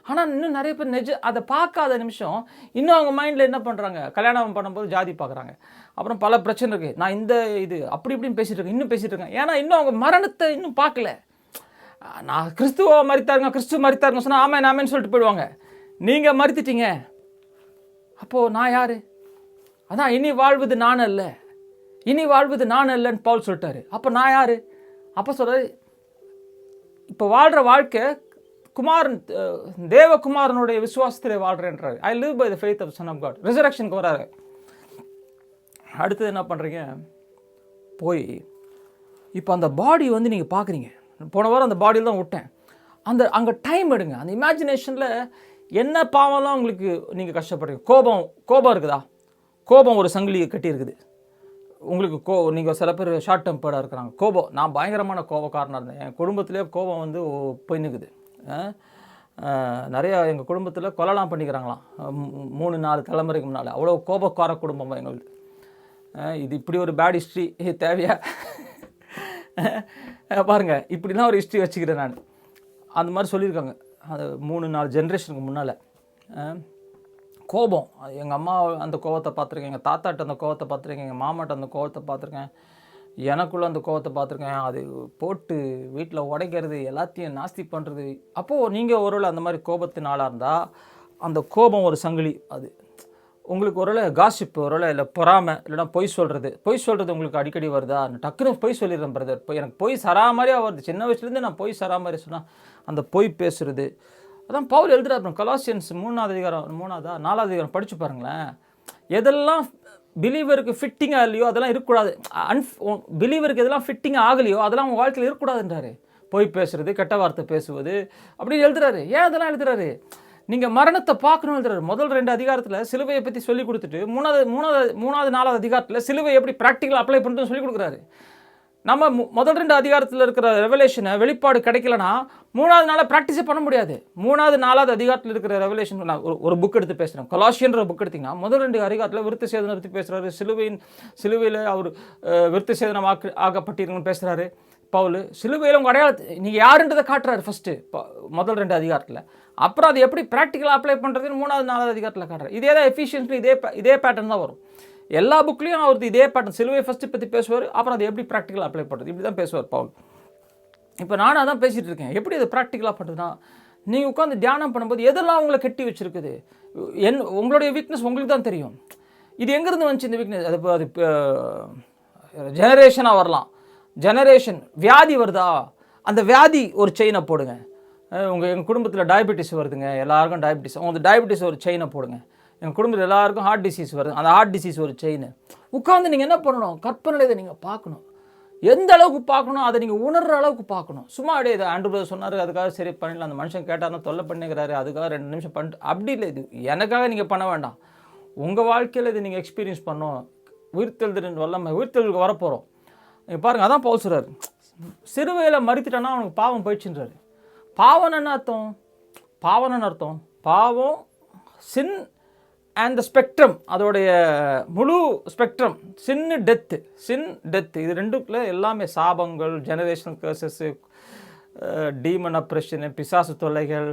ஆனால் இன்னும் நிறைய பேர் அதை பார்க்காத நிமிஷம் இன்னும் அவங்க மைண்டில் என்ன பண்ணுறாங்க, கல்யாணம் பண்ணும்போது ஜாதி பார்க்குறாங்க, அப்புறம் பல பிரச்சனை இருக்குது, நான் இது அப்படி இப்படின்னு பேசிகிட்டு இருக்கேன், இன்னும் பேசிகிட்டு இருக்கேன். ஏன்னா இன்னும் அவங்க மரணத்தை இன்னும் பார்க்கல. நான் கிறிஸ்துவ மரித்தாருங்க சொன்னால் ஆமேன்னு சொல்லிட்டு போயிடுவாங்க. நீங்கள் மறுத்துட்டீங்க, அப்போது நான் யார்? அதான் இனி வாழ்வது நான் அல்லன்னு பவுல் சொல்லிட்டாரு. அப்போ நான் யார்? அப்போ சொல்கிறாரு, இப்போ வாழ்கிற வாழ்க்கை தேவகுமாரனுடைய விசுவாசத்திலே வாழ்கிறேன்றாரு. I live by the faith of son of God. ரிசரக்ஷனுக்கு வராரு. அடுத்தது என்ன பண்ணுறீங்க, போய் இப்போ அந்த பாடி வந்து நீங்கள் பார்க்குறீங்க. போன வாரம் அந்த பாடியில் தான் விட்டேன். அங்கே டைம் எடுங்க. அந்த இமேஜினேஷனில் என்ன பாவம்லாம் உங்களுக்கு நீங்கள் கஷ்டப்படுறீங்க. கோபம் இருக்குதா? கோபம் ஒரு சங்கிலியை கட்டி இருக்குது உங்களுக்கு. நீங்கள் சில பேர் ஷார்ட் டெம்பர்டாக இருக்கிறாங்க. கோபம், நான் பயங்கரமான கோபக்காரனாக இருந்தேன். என் குடும்பத்திலே கோபம் வந்து போய் நிற்குது. நிறையா எங்கள் குடும்பத்தில் கொலைலாம் பண்ணிக்கிறாங்களாம் 3-4 தலைமுறைக்கு முன்னால். அவ்வளோ கோபக்கார குடும்பம் எங்களுக்கு. இது இப்படி ஒரு பேட் ஹிஸ்ட்ரி தேவையா? பாருங்கள், இப்படிலாம் ஒரு ஹிஸ்ட்ரி வச்சுக்கிறேன் நான். அந்த மாதிரி சொல்லியிருக்காங்க அது 3-4 ஜென்ரேஷனுக்கு முன்னால். கோபம், எங்கள் அம்மா அந்த கோவத்தை பார்த்துருக்கேன், எங்கள் தாத்தாட்ட அந்த கோவத்தை பார்த்துருக்கேன், எங்கள் மாமாட்ட அந்த கோவத்தை பார்த்துருக்கேன், எனக்குள்ளே அந்த கோவத்தை பார்த்துருக்கேன். அது போட்டு வீட்டில் உடைக்கிறது, எல்லாத்தையும் நாஸ்தி பண்ணுறது. அப்போது நீங்கள் ஒருவேளை அந்த மாதிரி கோபத்தின் ஆளாக இருந்தால் அந்த கோபம் ஒரு சங்கிலி. அது உங்களுக்கு ஒருவேளை காசிப்பு, ஒருவேளை இல்லை பொறாமை, இல்லைனா பொய் சொல்கிறது உங்களுக்கு அடிக்கடி வருதா? டக்குன்னு பொய் சொல்லிடுறேன் பிரதர், இப்போ எனக்கு பொய் சராமரியாக வருது. சின்ன வயசுலேருந்து நான் பொய் சராமரி சொன்னால் அந்த பொய் பேசுகிறது. அதான் பவுல் எழுதுகிறார். கொலாசியன்ஸ் 3வது அதிகாரம் 4வது அதிகாரம் படித்து பாருங்களேன். எதெல்லாம் பிலீவருக்கு ஃபிட்டிங்காக இல்லையோ அதெல்லாம் இருக்கக்கூடாது. பிலீவருக்கு எதெல்லாம் ஃபிட்டிங்காக ஆகலையோ அதெல்லாம் உங்கள் வாழ்க்கையில் இருக்கக்கூடாதுன்றாரு. பொய் பேசுறது, கெட்ட வார்த்தை பேசுவது அப்படின்னு எழுதுறாரு. ஏன் அதெல்லாம் எழுதுறாரு? நீங்கள் மரணத்தை பார்க்கணும் எழுதுறாரு. முதல் 2 அதிகாரத்தில் சிலுவையை பற்றி சொல்லி கொடுத்துட்டு 3வது 4வது அதிகாரத்தில் சிலுவை எப்படி ப்ராக்டிக்கலாக அப்ளை பண்ணுறதுன்னு சொல்லி கொடுக்குறாரு. நம்ம முதல் 2 அதிகாரத்தில் இருக்கிற ரெவலேஷனை வெளிப்பாடு கிடைக்கலனா 3வது நாள ப்ராக்டிஸே பண்ண முடியாது. 3வது 4வது அதிகாரத்தில் இருக்கிற ரெவலேஷன் நான் ஒரு புக் எடுத்து பேசுகிறேன். கொலாசியன்ற புக் எடுத்திங்கன்னா முதல் 2 அதிகாரத்தில் விருத்த சேதனம் பற்றி பேசுகிறாரு. சிலுவையில் அவர் விருத்த சேதனம் ஆகப்பட்டிருக்குன்னு பேசுகிறாரு பவுல். சிலுவையில் உங்கள் அடையாளத்தை நீங்கள் யாருன்றதை காட்டுறாரு ஃபஸ்ட்டு முதல் 2 அதிகாரத்தில். அப்புறம் அது எப்படி ப்ராக்டிக்கலாக அப்ளை பண்ணுறதுன்னு 3வது 4வது அதிகாரத்தில் காட்டுறாரு. இதே தான் எஃபிஷியன்ஸில் இதே பேட்டர்ன் தான் வரும். எல்லா புக்லேயும் அவருக்கு இதே பேட்டர்ன். சிலுவை ஃபஸ்ட்டு பற்றி பேசுவார், அப்புறம் அது எப்படி ப்ராக்டிக்கலாக அப்ளை பண்ணுறது, இப்படி தான் பேசுவார் பவுல். இப்போ நானும் அதான் பேசிகிட்டு இருக்கேன். எப்படி அது ப்ராக்டிக்கலாக பண்ணுறதுனா, நீங்கள் உட்காந்து தியானம் பண்ணும்போது எதெல்லாம் உங்களை கட்டி வச்சுருக்குது, உங்களுடைய வீக்னஸ் உங்களுக்கு தான் தெரியும். இது எங்கேருந்து வந்துச்சு இந்த வீக்னஸ்? அது ஜெனரேஷனாக வரலாம். ஜெனரேஷன் வியாதி வருதா, அந்த வியாதி ஒரு செயினை போடுங்க. எங்கள் குடும்பத்தில் டயபெட்டிஸ் வருதுங்க, எல்லாருக்கும் டயபெட்டிஸ், உங்களுக்கு டயபெட்டிஸ் ஒரு செயினை போடுங்க. எங்கள் குடும்பத்தில் எல்லாருக்கும் ஹார்ட் டிசீஸ் வருது, அந்த ஹார்ட் டிசீஸ் ஒரு செயின். உட்காந்து நீங்கள் என்ன பண்ணணும், கற்பனையில் இதை நீங்கள் பார்க்கணும். எந்த அளவுக்கு பார்க்கணும், அதை நீங்கள் உணர்கிற அளவுக்கு பார்க்கணும். சும்மா அப்படியே இதை ஆண்டு பிரதர் சொன்னார், அதுக்காக சரி பண்ணிடலாம், அந்த மனுஷன் கேட்டார்னா தொல்லை பண்ணிக்கிறாரு, அதுக்காக 2 நிமிஷம் பண்ணிட்டு அப்படி இல்லை. இது எனக்காக நீங்கள் பண்ண வேண்டாம். உங்கள் வாழ்க்கையில் இது நீங்கள் எக்ஸ்பீரியன்ஸ் பண்ணணும். உயிர்த்தெழுதலின் வல்லமை, உயிர்த்தெழுதலுக்கு வரப்போகிறோம். நீங்கள் பாருங்கள், அதான் பவுல் சொல்கிறார், சிறுவையில் மறித்துட்டானா அவனுக்கு பாவம் போயிடுச்சுன்றாரு. பாவம் என்ன அர்த்தம்? பாவம் சின் அண்ட் த ஸ்பெக்ட்ரம், அதோடைய முழு ஸ்பெக்ட்ரம். சின் டெத்து, இது ரெண்டுக்குள்ள எல்லாமே சாபங்கள், ஜெனரேஷனல் கர்சஸ்ஸு, டீமன் அப்ரெஷனு, பிசாசு தொல்லைகள்,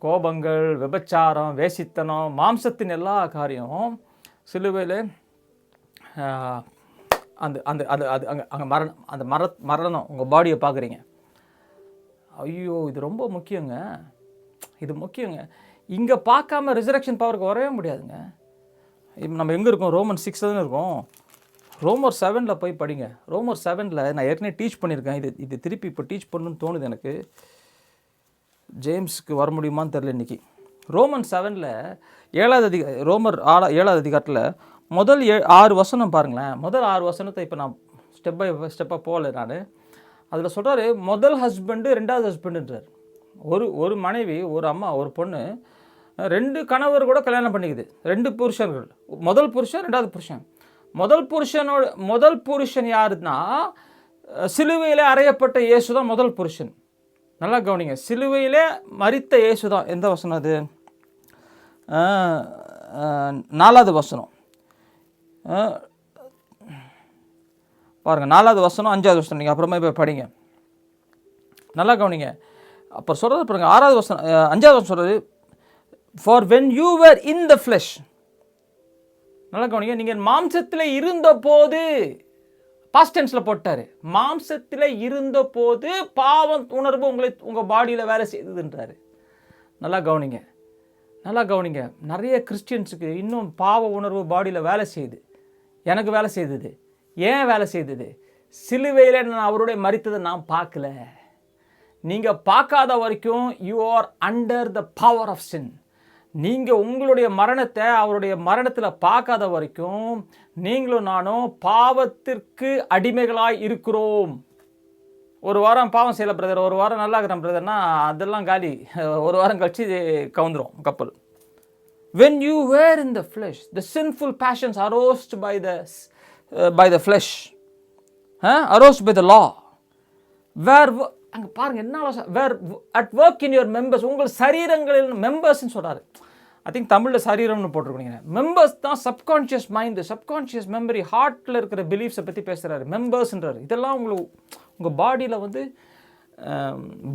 கோபங்கள், விபச்சாரம், வேசித்தனம், மாம்சத்தின் எல்லா காரியமும் சிலுவையில் அந்த அந்த அது அது அங்கே அங்கே மரணம் உங்கள் பாடியை பார்க்குறீங்க. ஐயோ, இது ரொம்ப முக்கியங்க. இங்கே பார்க்காம ரிசரக்ஷன் பவருக்கு வரவே முடியாதுங்க. இப்போ நம்ம எங்கே இருக்கோம்? ரோமன் 6 தான் இருக்கோம். ரோமர் 7 போய் படிங்க. ரோமர் 7 நான் ஏற்கனவே டீச் பண்ணியிருக்கேன். இது திருப்பி இப்போ டீச் பண்ணணும்னு தோணுது எனக்கு. ஜேம்ஸுக்கு வர முடியுமான்னு தெரில இன்றைக்கி. ரோமன் 7 ரோமர் 7வது அதிகாரத்தில் முதல் 6 வசனம் பாருங்களேன். முதல் 6 வசனத்தை இப்போ நான் ஸ்டெப் பை ஸ்டெப்பாக போகல நான். அதில் சொல்கிறாரு, முதல் ஹஸ்பண்டு 2வது ஹஸ்பண்டுன்றார். ஒரு மனைவி, ஒரு அம்மா, ஒரு பொண்ணு 2 கணவர் கூட கல்யாணம் பண்ணிக்குது. 2 புருஷர்கள், முதல் புருஷன் 2வது புருஷன். முதல் புருஷன் யாருன்னா சிலுவையிலே அறையப்பட்ட இயேசு தான் முதல் புருஷன். நல்லா கவனிங்க, சிலுவையிலே மரித்த இயேசு தான். எந்த வசனம் அது? 4வது வசனம் பாருங்கள். 4வது வசனம் 5வது வசனம் நீங்கள் அப்புறமா போய் படிங்க. நல்லா கவனிங்க. அப்புறம் சொல்கிறது பாருங்கள். 6வது வசனம் 5வது வசனம் சொல்கிறது, for when you were in the flesh. நல்லா கவனிங்க, நீங்கள் மாம்சத்தில் இருந்த போது, பாஸ்ட் டென்ஸில் போட்டார், மாம்சத்தில் இருந்த போது பாவம் உணர்வு உங்கள் பாடியில் வேலை செய்ததுன்றாரு. நல்லா கவனிங்க. நிறைய கிறிஸ்டியன்ஸுக்கு இன்னும் பாவ உணர்வு பாடியில் வேலை செய்யுது. எனக்கு வேலை செய்தது. ஏன் வேலை செய்தது? சிலுவையில் நான் அவருடைய மரித்ததை நான் பார்க்கல. நீங்கள் பார்க்காத வரைக்கும் you are under the power of sin. நீங்கள் உங்களுடைய மரணத்தை அவருடைய மரணத்தில் பார்க்காத வரைக்கும் நீங்களும் நானும் பாவத்திற்கு அடிமைகளாய் இருக்கிறோம். ஒரு வாரம் பாவம் செய்யலை பிரதர், ஒரு வாரம் நல்லா இருக்கிறேன் பிரதர்னா அதெல்லாம் காலி. ஒரு வாரம் கழிச்சு கவுந்துரும் கப்பல். When you were in the flesh, the sinful passions arose by the flesh, arose by the law. Where அங்கே பாருங்கள் என்ன, where at work in your members, உங்கள் சரீரங்களில் மெம்பர்ஸ்ன்னு சொல்கிறாரு. ஐ திங்க் தமிழில் சரீரம்னு போட்டிருக்கீங்க. மெம்பர்ஸ் தான் சப்கான்ஷியஸ் மைண்டு, சப்கான்ஷியஸ் மெமரி, ஹார்ட்டில் இருக்கிற பிலீஃப்ஸை பற்றி பேசுகிறாரு. மெம்பர்ஸ்ன்றாரு. இதெல்லாம் உங்கள் பாடியில்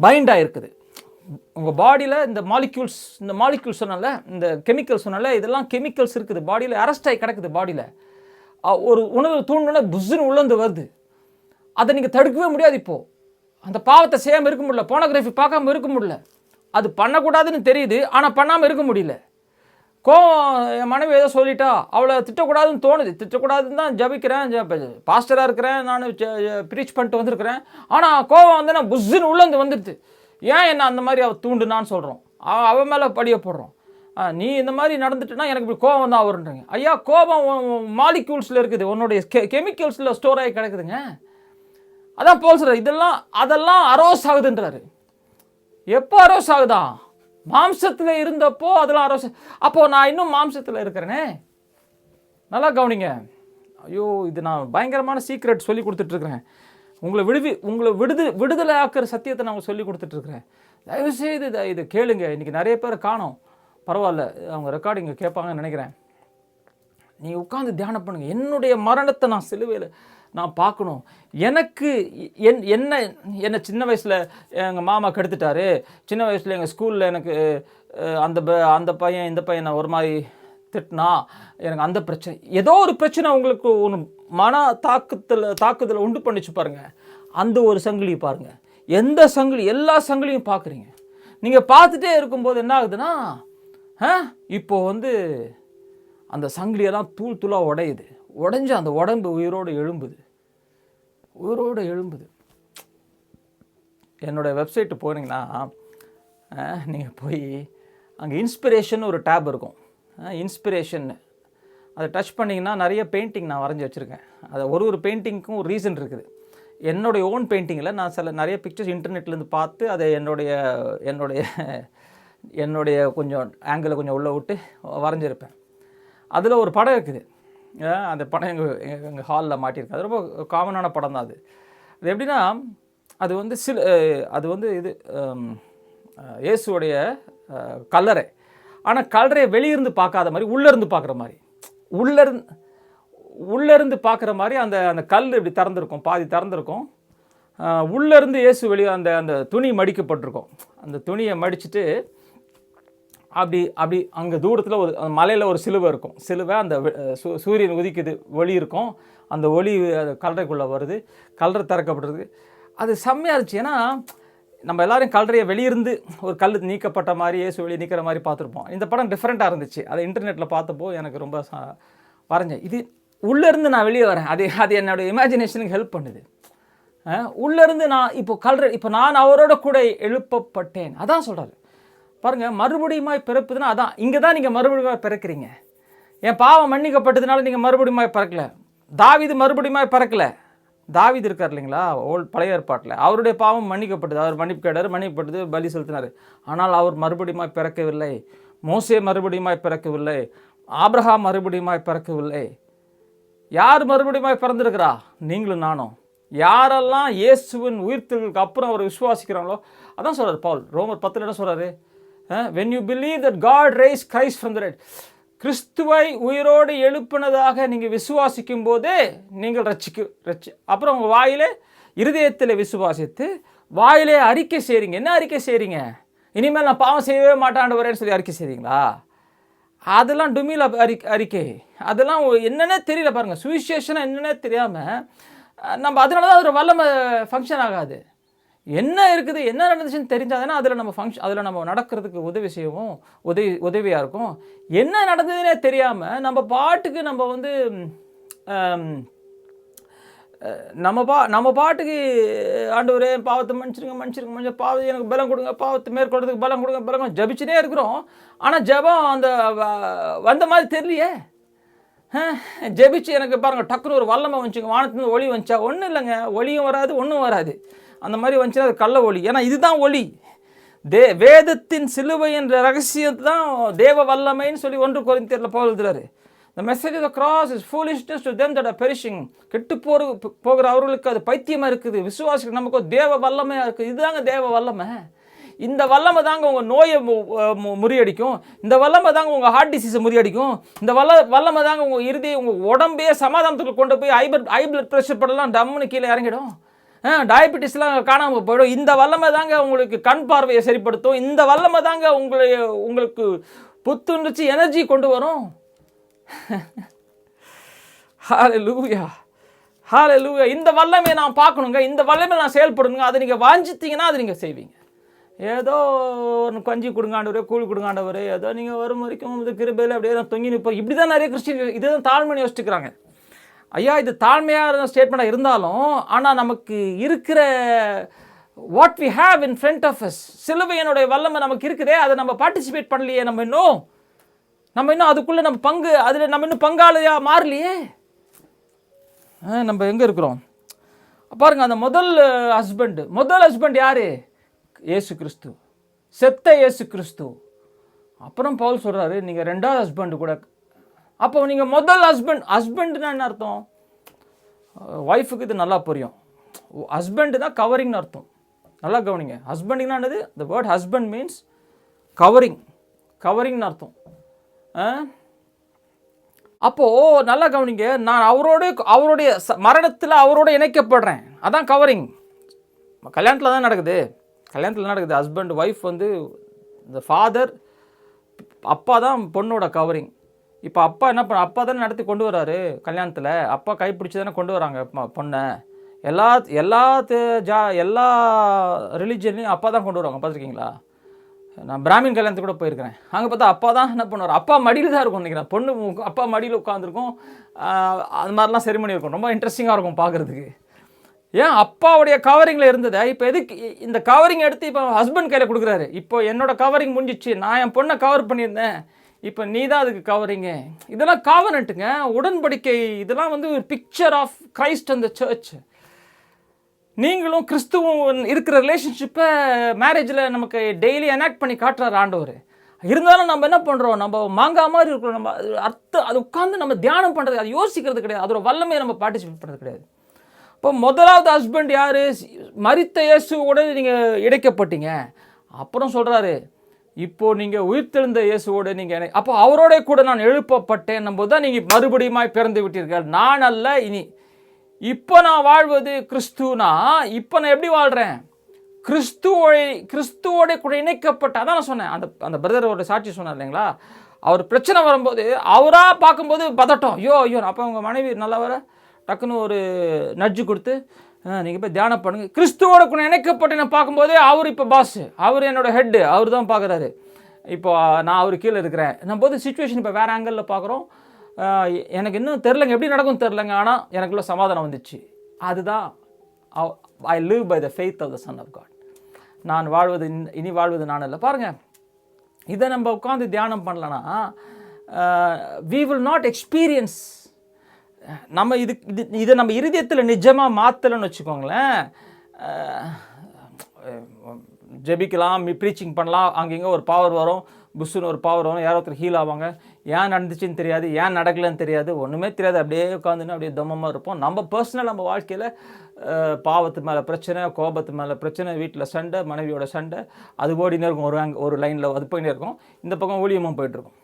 பைண்ட் ஆகிருக்குது. உங்கள் பாடியில் இந்த மாலிக்யூல்ஸ் சொன்னால, இந்த கெமிக்கல்ஸ் சொன்னால, இதெல்லாம் கெமிக்கல்ஸ் இருக்குது பாடியில், அரெஸ்ட் ஆகி கிடக்குது பாடியில். ஒரு உணவு தூண்டோன்னா புஷ்ஷுன்னு உள்ளேந்து வருது. அதை நீங்கள் தடுக்கவே முடியாது. இப்போது அந்த பாவத்தை செய்யாமல் இருக்க முடியல, போனோகிராஃபி பார்க்காம இருக்க முடியல. அது பண்ணக்கூடாதுன்னு தெரியுது, ஆனால் பண்ணாமல் இருக்க முடியல. என் மனைவி ஏதோ சொல்லிட்டா, அவளை திட்டக்கூடாதுன்னு தோணுது. திட்டக்கூடாதுன்னு தான் ஜபிக்கிறேன், பாஸ்டராக இருக்கிறேன், நான் ப்ரீச் பண்ணிட்டு வந்திருக்கிறேன். ஆனால் கோவம் நான் புஷ்ஷுன்னு உள்ளேந்து வந்துடுது. ஏன் என்ன அந்த மாதிரி அவள் தூண்டுனான்னு சொல்கிறோம், அவன் மேலே படிய போடுறோம். நீ இந்த மாதிரி நடந்துட்டுனா எனக்கு இப்படி கோபம் தான் வருன்றீங்க. ஐயா, கோபம் மாலிக்யூல்ஸில் இருக்குது, உன்னுடைய கெமிக்கல்ஸில் ஸ்டோர் ஆகி கிடக்குதுங்க. அதான் பவுல் சொல்கிறார், அதெல்லாம் அரோஸ் ஆகுதுன்றாரு. எப்போ அரோஸ் ஆகுதா? மாம்சத்தில் இருந்தப்போ அதெல்லாம் அரோஸ். அப்போது நான் இன்னும் மாம்சத்தில் இருக்கிறேனே. நல்லா கவனிங்க. ஐயோ, இது நான் பயங்கரமான சீக்ரெட் சொல்லி கொடுத்துட்ருக்குறேன். உங்களை விடுதலை ஆக்கிற சத்தியத்தை நான் சொல்லி கொடுத்துட்ருக்குறேன். தயவுசெய்து இது கேளுங்க. இன்றைக்கி நிறைய பேரை காணோம், பரவாயில்ல, அவங்க ரெக்கார்டிங்க கேட்பாங்கன்னு நினைக்கிறேன். நீங்கள் உட்காந்து தியானம் பண்ணுங்கள். என்னுடைய மரணத்தை நான் சிலுவையில் நான் பார்க்கணும். எனக்கு என்ன சின்ன வயசில் எங்கள் மாமா கெடுத்துட்டாரு, சின்ன வயசில் எங்கள் ஸ்கூலில் எனக்கு அந்த பையன் இந்த பையனை ஒரு மாதிரி திட்டினா, எனக்கு அந்த பிரச்சனை, ஏதோ ஒரு பிரச்சனை உங்களுக்கு ஒன்று மன தாக்குதலை உண்டு பண்ணிச்சு பாருங்கள். அந்த ஒரு சங்கிலி பாருங்கள். எந்த சங்கிலி, எல்லா சங்கிலியும் பார்க்குறீங்க. நீங்கள் பார்த்துட்டே இருக்கும்போது என்ன ஆகுதுன்னா, இப்போது அந்த சங்கிலியெல்லாம் தூள் தூளாக உடையுது. உடஞ்சி அந்த உடம்பு உயிரோடு எழும்புது. என்னோடய வெப்சைட்டு போனீங்கன்னா நீங்கள் போய் அங்கே இன்ஸ்பிரேஷன் ஒரு டேப் இருக்கும். இன்ஸ்பிரேஷன் அதை டச் பண்ணிங்கன்னா நிறைய பெயிண்டிங் நான் வரைஞ்சி வச்சுருக்கேன். அது ஒரு பெயிண்டிங்க்கும் ஒரு ரீசன் இருக்குது. என்னுடைய ஓன் பெயிண்டிங்கில் நான் நிறைய பிக்சர்ஸ் இன்டர்நெட்லேருந்து பார்த்து அதை என்னுடைய கொஞ்சம் ஆங்கிளை கொஞ்சம் உள்ளே விட்டு வரைஞ்சிருப்பேன். அதில் ஒரு படம் இருக்குது. அந்த படம் எங்கள் ஹாலில் மாட்டியிருக்கு. அது ரொம்ப காமனான படம் தான். அது எப்படின்னா, அது வந்து இது இயேசுடைய கல்லறை. ஆனால் கல்லறையை வெளியிருந்து பார்க்காத மாதிரி, உள்ளேருந்து பார்க்குற மாதிரி, உள்ளேருந்து பார்க்குற மாதிரி அந்த கல் இப்படி திறந்துருக்கும், பாதி திறந்துருக்கும். உள்ளேருந்து இயேசு வெளியே அந்த துணி மடிக்கப்பட்டிருக்கும். அந்த துணியை மடிச்சுட்டு அப்படி அங்கே தூரத்தில் ஒரு மலையில் ஒரு சிலுவை இருக்கும். சிலுவை அந்த சூரியன் உதிக்குது, ஒளி இருக்கும். அந்த ஒளி கல்லறைக்குள்ளே வருது, கல்லறை திறக்கப்படுறது. அது செம்மையாக இருந்துச்சு. ஏன்னா நம்ம எல்லோரும் கல்லறையை வெளியிருந்து ஒரு கல் நீக்கப்பட்ட மாதிரி, இயேசு வெளியே நீக்கிற மாதிரி பார்த்துருப்போம். இந்த படம் டிஃப்ரெண்ட்டாக இருந்துச்சு. அதை இன்டர்நெட்டில் பார்த்தப்போ எனக்கு ரொம்ப வரைஞ்சேன். இது உள்ளேருந்து நான் வெளியே வரேன். அது என்னோடய இமேஜினேஷனுக்கு ஹெல்ப் பண்ணுது. உள்ளேருந்து நான் இப்போ நான் அவரோட கூட எழுப்பப்பட்டேன். அதான் சொல்கிறாரு பாருங்கள். மறுபடியுமாய் பிறப்புதுன்னா அதான். இங்கே தான் நீங்கள் மறுபடியுமாய் பிறக்கிறீங்க. என் பாவம் மன்னிக்கப்பட்டதுனால நீங்கள் மறுபடியுமாய் பிறக்கல. தாவீது மறுபடியுமாய் பிறக்கல. தாவீது இருக்கார் இல்லைங்களா, பழைய ஏற்பாட்டில், அவருடைய பாவம் மன்னிக்கப்பட்டது. அவர் மன்னிப்பு கேட்டார், மன்னிக்கப்பட்டது, பலி செலுத்தினார். ஆனால் அவர் மறுபடியுமாய் பிறக்கவில்லை. மோசே மறுபடியுமாய் பிறக்கவில்லை. ஆபிரகாம் மறுபடியுமாய் பிறக்கவில்லை. யார் மறுபடியுமாய் பிறந்திருக்கிறா? நீங்களும் நானும். யாரெல்லாம் இயேசுவின் உயிர்த்தெழுதலுக்கு அப்புறம் அவர் விசுவாசிக்கிறாங்களோ, அதான் சொல்கிறார் பவுல் ரோமர் 10 என்ன சொல்கிறாரு? when you believe that God raised Christ from the dead, கிறிஸ்துவை உயிரோடு எழுப்பினதாக நீங்கள் விசுவாசிக்கும் போதே நீங்கள் அப்புறம் உங்கள் வாயிலே இருதயத்தில் விசுவாசித்து வாயிலே அறிக்கை செய்கிறீங்க. என்ன அறிக்கை செய்கிறீங்க? இனிமேல் நான் பாவம் செய்யவே மாட்டாண்டவரேன்னு சொல்லி அறிக்கை செய்கிறீங்களா? அதெல்லாம் டுமியில் அறிக்கை. அதெல்லாம் என்னென்ன தெரியல பாருங்கள். சுவிசேஷனாக என்னென்ன தெரியாமல் நம்ம அதனால தான் ஒரு வல்லமை ஃபங்க்ஷன் ஆகாது. என்ன இருக்குது, என்ன நடந்துச்சுன்னு தெரிஞ்சால் தானே அதில் நம்ம நடக்கிறதுக்கு உதவியாக இருக்கும். என்ன நடந்ததுன்னே தெரியாமல் நம்ம பாட்டுக்கு நம்ம பாட்டுக்கு ஆண்டவரே பாவத்தை மன்னிச்சிருங்க பாவத்தை எனக்கு பலம் கொடுங்க, பாவத்தை மேற்கொள்றதுக்கு பலம் கொடுங்க ஜபிச்சுட்டே இருக்கிறோம். ஆனால் ஜபம் வந்த மாதிரி தெரியலையே. ஜெபிச்சு எனக்கு பாருங்கள் டக்குன்னு ஒரு வல்லமை வந்துச்சுங்க, வானத்துலேருந்து ஒளி வந்துச்சா? ஒன்றும் இல்லைங்க, ஒளியும் வராது, ஒன்றும் வராது. அந்த மாதிரி வந்துச்சுன்னா அது கள்ள ஒளி. ஏன்னா இதுதான் ஒளி. வேதத்தின் சிலுவை என்ற ரகசியத்தை தான் தேவ வல்லமைன்னு சொல்லி 1 கொரிந்தியரில் பவுல் எழுதுறாரு. The message of the cross is foolishness to them that are perishing. கெட்டு போகிற அவர்களுக்கு அது பைத்தியமாக இருக்குது. விசுவாசிக்கு நமக்கு தேவ வல்லமையாக இருக்குது. இதுதாங்க தேவ வல்லமை. இந்த வல்லமை தாங்க உங்கள் நோயை முறியடிக்கும். இந்த வல்லமை தாங்க உங்கள் ஹார்ட் டிசீஸை முறியடிக்கும். இந்த வல்லமை தாங்க உங்கள் உங்கள் உடம்பையே சமாதானத்துக்கு கொண்டு போய் ஹை பிளட் ப்ரெஷர் படலாம் டம்முன்னு கீழே இறங்கிடும். டயபெட்டிஸ்லாம் காணாமல் போயிடும். இந்த வல்லமை தாங்க உங்களுக்கு கண் பார்வையை சரிப்படுத்தும். இந்த வல்லமை தாங்க உங்களுக்கு புத்துணர்ச்சி எனர்ஜி கொண்டு வரும். ஹல்லேலூயா, ஹல்லேலூயா. இந்த வல்லமையை நான் பார்க்கணுங்க, இந்த வல்லமை நான் செயல்படணுங்க. அதை நீங்கள் வாஞ்சித்தீங்கன்னா அதை நீங்கள் செய்வீங்க. ஏதோ ஒரு கஞ்சி கொடுங்காண்டவரே, கூழ் கொடுங்காண்டவரே, ஏதோ நீங்கள் வரும் வரைக்கும் இது கிருபையில் அப்படியே தான் தொங்கி நிற்போம். இப்படி தான் நிறைய கிறிஸ்டின் இதுதான் தாழ்மையை யோசிச்சுக்கிறாங்க. ஐயா, இது தாழ்மையாக ஸ்டேட்மெண்ட்டாக இருந்தாலும், ஆனால் நமக்கு இருக்கிற what we have in front of us, சிலுவையினுடைய வல்லமை நமக்கு இருக்குதே, அதை நம்ம பார்ட்டிசிபேட் பண்ணலையே. நம்ம இன்னும் அதுக்குள்ளே அதில் நம்ம இன்னும் பங்காளியாக மாறலையே. நம்ம எங்கே இருக்கிறோம் பாருங்கள். அந்த முதல் ஹஸ்பண்ட் யார்? இயேசு கிறிஸ்து, செத்த இயேசு கிறிஸ்து. அப்புறம் பவுல் சொல்கிறாரு, நீங்கள் 2வது ஹஸ்பண்டு கூட. அப்போ நீங்கள் முதல் ஹஸ்பண்ட்னா என்ன அர்த்தம்? ஒய்ஃபுக்கு இது நல்லா புரியும். ஹஸ்பண்டு தான் கவரிங்னு அர்த்தம். நல்லா கவனிங்க. ஹஸ்பண்டிங்னா என்னது? த வேர்ட் ஹஸ்பண்ட் மீன்ஸ் கவரிங்னு அர்த்தம். அப்போது நல்லா கவனிங்க, நான் அவருடைய மரணத்தில் அவரோட இணைக்கப்படுறேன், அதான் கவரிங். கல்யாணத்தில் தான் நடக்குது. ஹஸ்பண்ட் ஒய்ஃப் வந்து இந்த ஃபாதர், அப்பா தான் பொண்ணோட கவரிங். இப்போ அப்பா என்ன பண்ண, அப்பா தானே நடத்தி கொண்டு வராரு கல்யாணத்தில். அப்பா கைப்பிடிச்சி தானே கொண்டு வராங்க பொண்ணை. எல்லா ரிலீஜன்லையும் அப்பா தான் கொண்டு வருவாங்க, பார்த்துருக்கீங்களா? நான் பிராமின் கல்யாணத்துக்கு கூட போயிருக்கிறேன். அங்கே பார்த்தா அப்பா தான் என்ன பண்ணுவார், அப்பா மடியில் தான் இருக்கும் நினைக்கிறேன். பொண்ணு அப்பா மடியில் உட்காந்துருக்கும். அது மாதிரிலாம் செரிமனி இருக்கும். ரொம்ப இன்ட்ரெஸ்டிங்காக இருக்கும் பார்க்குறதுக்கு. ஏன் அப்பாவுடைய கவரிங்கில் இருந்ததை இப்போ எதுக்கு இந்த கவரிங் எடுத்து இப்போ ஹஸ்பண்ட் கையில் கொடுக்குறாரு. இப்போ என்னோட கவரிங் முடிஞ்சிச்சு, நான் என் பொண்ணை கவர் பண்ணியிருந்தேன், இப்போ நீ தான் அதுக்கு கவரிங்கு. இதெல்லாம் காவனட்டுங்க, உடன்படிக்கை. இதெல்லாம் வந்து ஒரு picture of Christ and the church. நீங்களும் கிறிஸ்துவும் இருக்கிற ரிலேஷன்ஷிப்பை மேரேஜில் நமக்கு டெய்லி எனாக்ட் பண்ணி காட்டுறாரு ஆண்டவர். இருந்தாலும் நம்ம என்ன பண்ணுறோம், நம்ம மாங்காய் மாதிரி இருக்கிறோம். நம்ம அது உட்காந்து நம்ம தியானம் பண்ணுறது, அது யோசிக்கிறது கிடையாது. அதோட வல்லமையை நம்ம பார்ட்டிசிபேட் பண்ணுறது கிடையாது. இப்போ முதலாவது ஹஸ்பண்ட் யார்? மரித்த இயேசுவோட நீங்கள் இணைக்கப்பட்டீங்க. அப்புறம் சொல்கிறாரு, இப்போது நீங்கள் உயிர்த்தெழுந்த இயேசுவோடு நீங்கள் அப்போ அவரோட கூட நான் எழுப்பப்பட்டேன் போது தான் நீங்கள் மறுபடியுமாய் பிறந்து விட்டீர்கள். நான் அல்ல இனி. இப்போ நான் வாழ்வது கிறிஸ்துனா, இப்போ நான் எப்படி வாழ்கிறேன்? கிறிஸ்துவோட கூட இணைக்கப்பட்ட. அதான் நான் சொன்னேன், அந்த பிரதரோட சாட்சி சொன்னார் இல்லைங்களா? அவர் பிரச்சனை வரும்போது அவராக பார்க்கும்போது பதட்டம், ஐயோ அப்போ உங்கள் மனைவி நல்லா வர டக்குன்னு ஒரு நட்ஜு கொடுத்து நீங்கள் போய் தியானம் பண்ணுங்க. கிறிஸ்துவோட கூட இணைக்கப்பட்டு நான் பார்க்கும்போதே அவர் இப்போ பாஸ், அவர் என்னோட ஹெட்டு, அவர் தான் பார்க்குறாரு. இப்போ நான் அவர் கீழே இருக்கிறேன். நம்ம போது சுச்சுவேஷன் இப்போ வேறு ஆங்கிளில் பார்க்குறோம். எனக்கு இன்னும் தெரிலங்க, எப்படி நடக்கும் தெரிலங்க, ஆனால் எனக்குள்ள சமாதானம் வந்துச்சு. அதுதான் I live by the faith of the son of God. நான் வாழ்வது இனி வாழ்வது நான் இல்லை. பாருங்கள், இதை நம்ம உட்காந்து தியானம் பண்ணலன்னா we will not experience. நம்ம இதை நம்ம இருதயத்தில் நிஜமாக மாற்றலன்னு வச்சுக்கோங்களேன். ஜெபிக்கலாம், ப்ரீச்சிங் பண்ணலாம், அங்கங்கே ஒரு பவர் வரும், புஷ்ஷுன்னு ஒரு பவர் வரும், யாரோ ஒருத்தர் ஹீல் ஆவாங்க. ஏன் நடந்துச்சுன்னு தெரியாது, ஏன் நடக்கலன்னு தெரியாது, ஒன்றுமே தெரியாது. அப்படியே உட்காந்துன்னு அப்படியே தம்மமாக இருப்போம். நம்ம பர்சனல் நம்ம வாழ்க்கையில் பாவத்து மேலே பிரச்சனை, கோபத்து மேலே பிரச்சனை, வீட்டில் சண்டை, மனைவியோட சண்டை, அது ஓடினே இருக்கும். ஒரு லைனில் அது போயினே இருக்கும். இந்த பக்கம் ஊழியமாக போயிட்டுருக்கும்.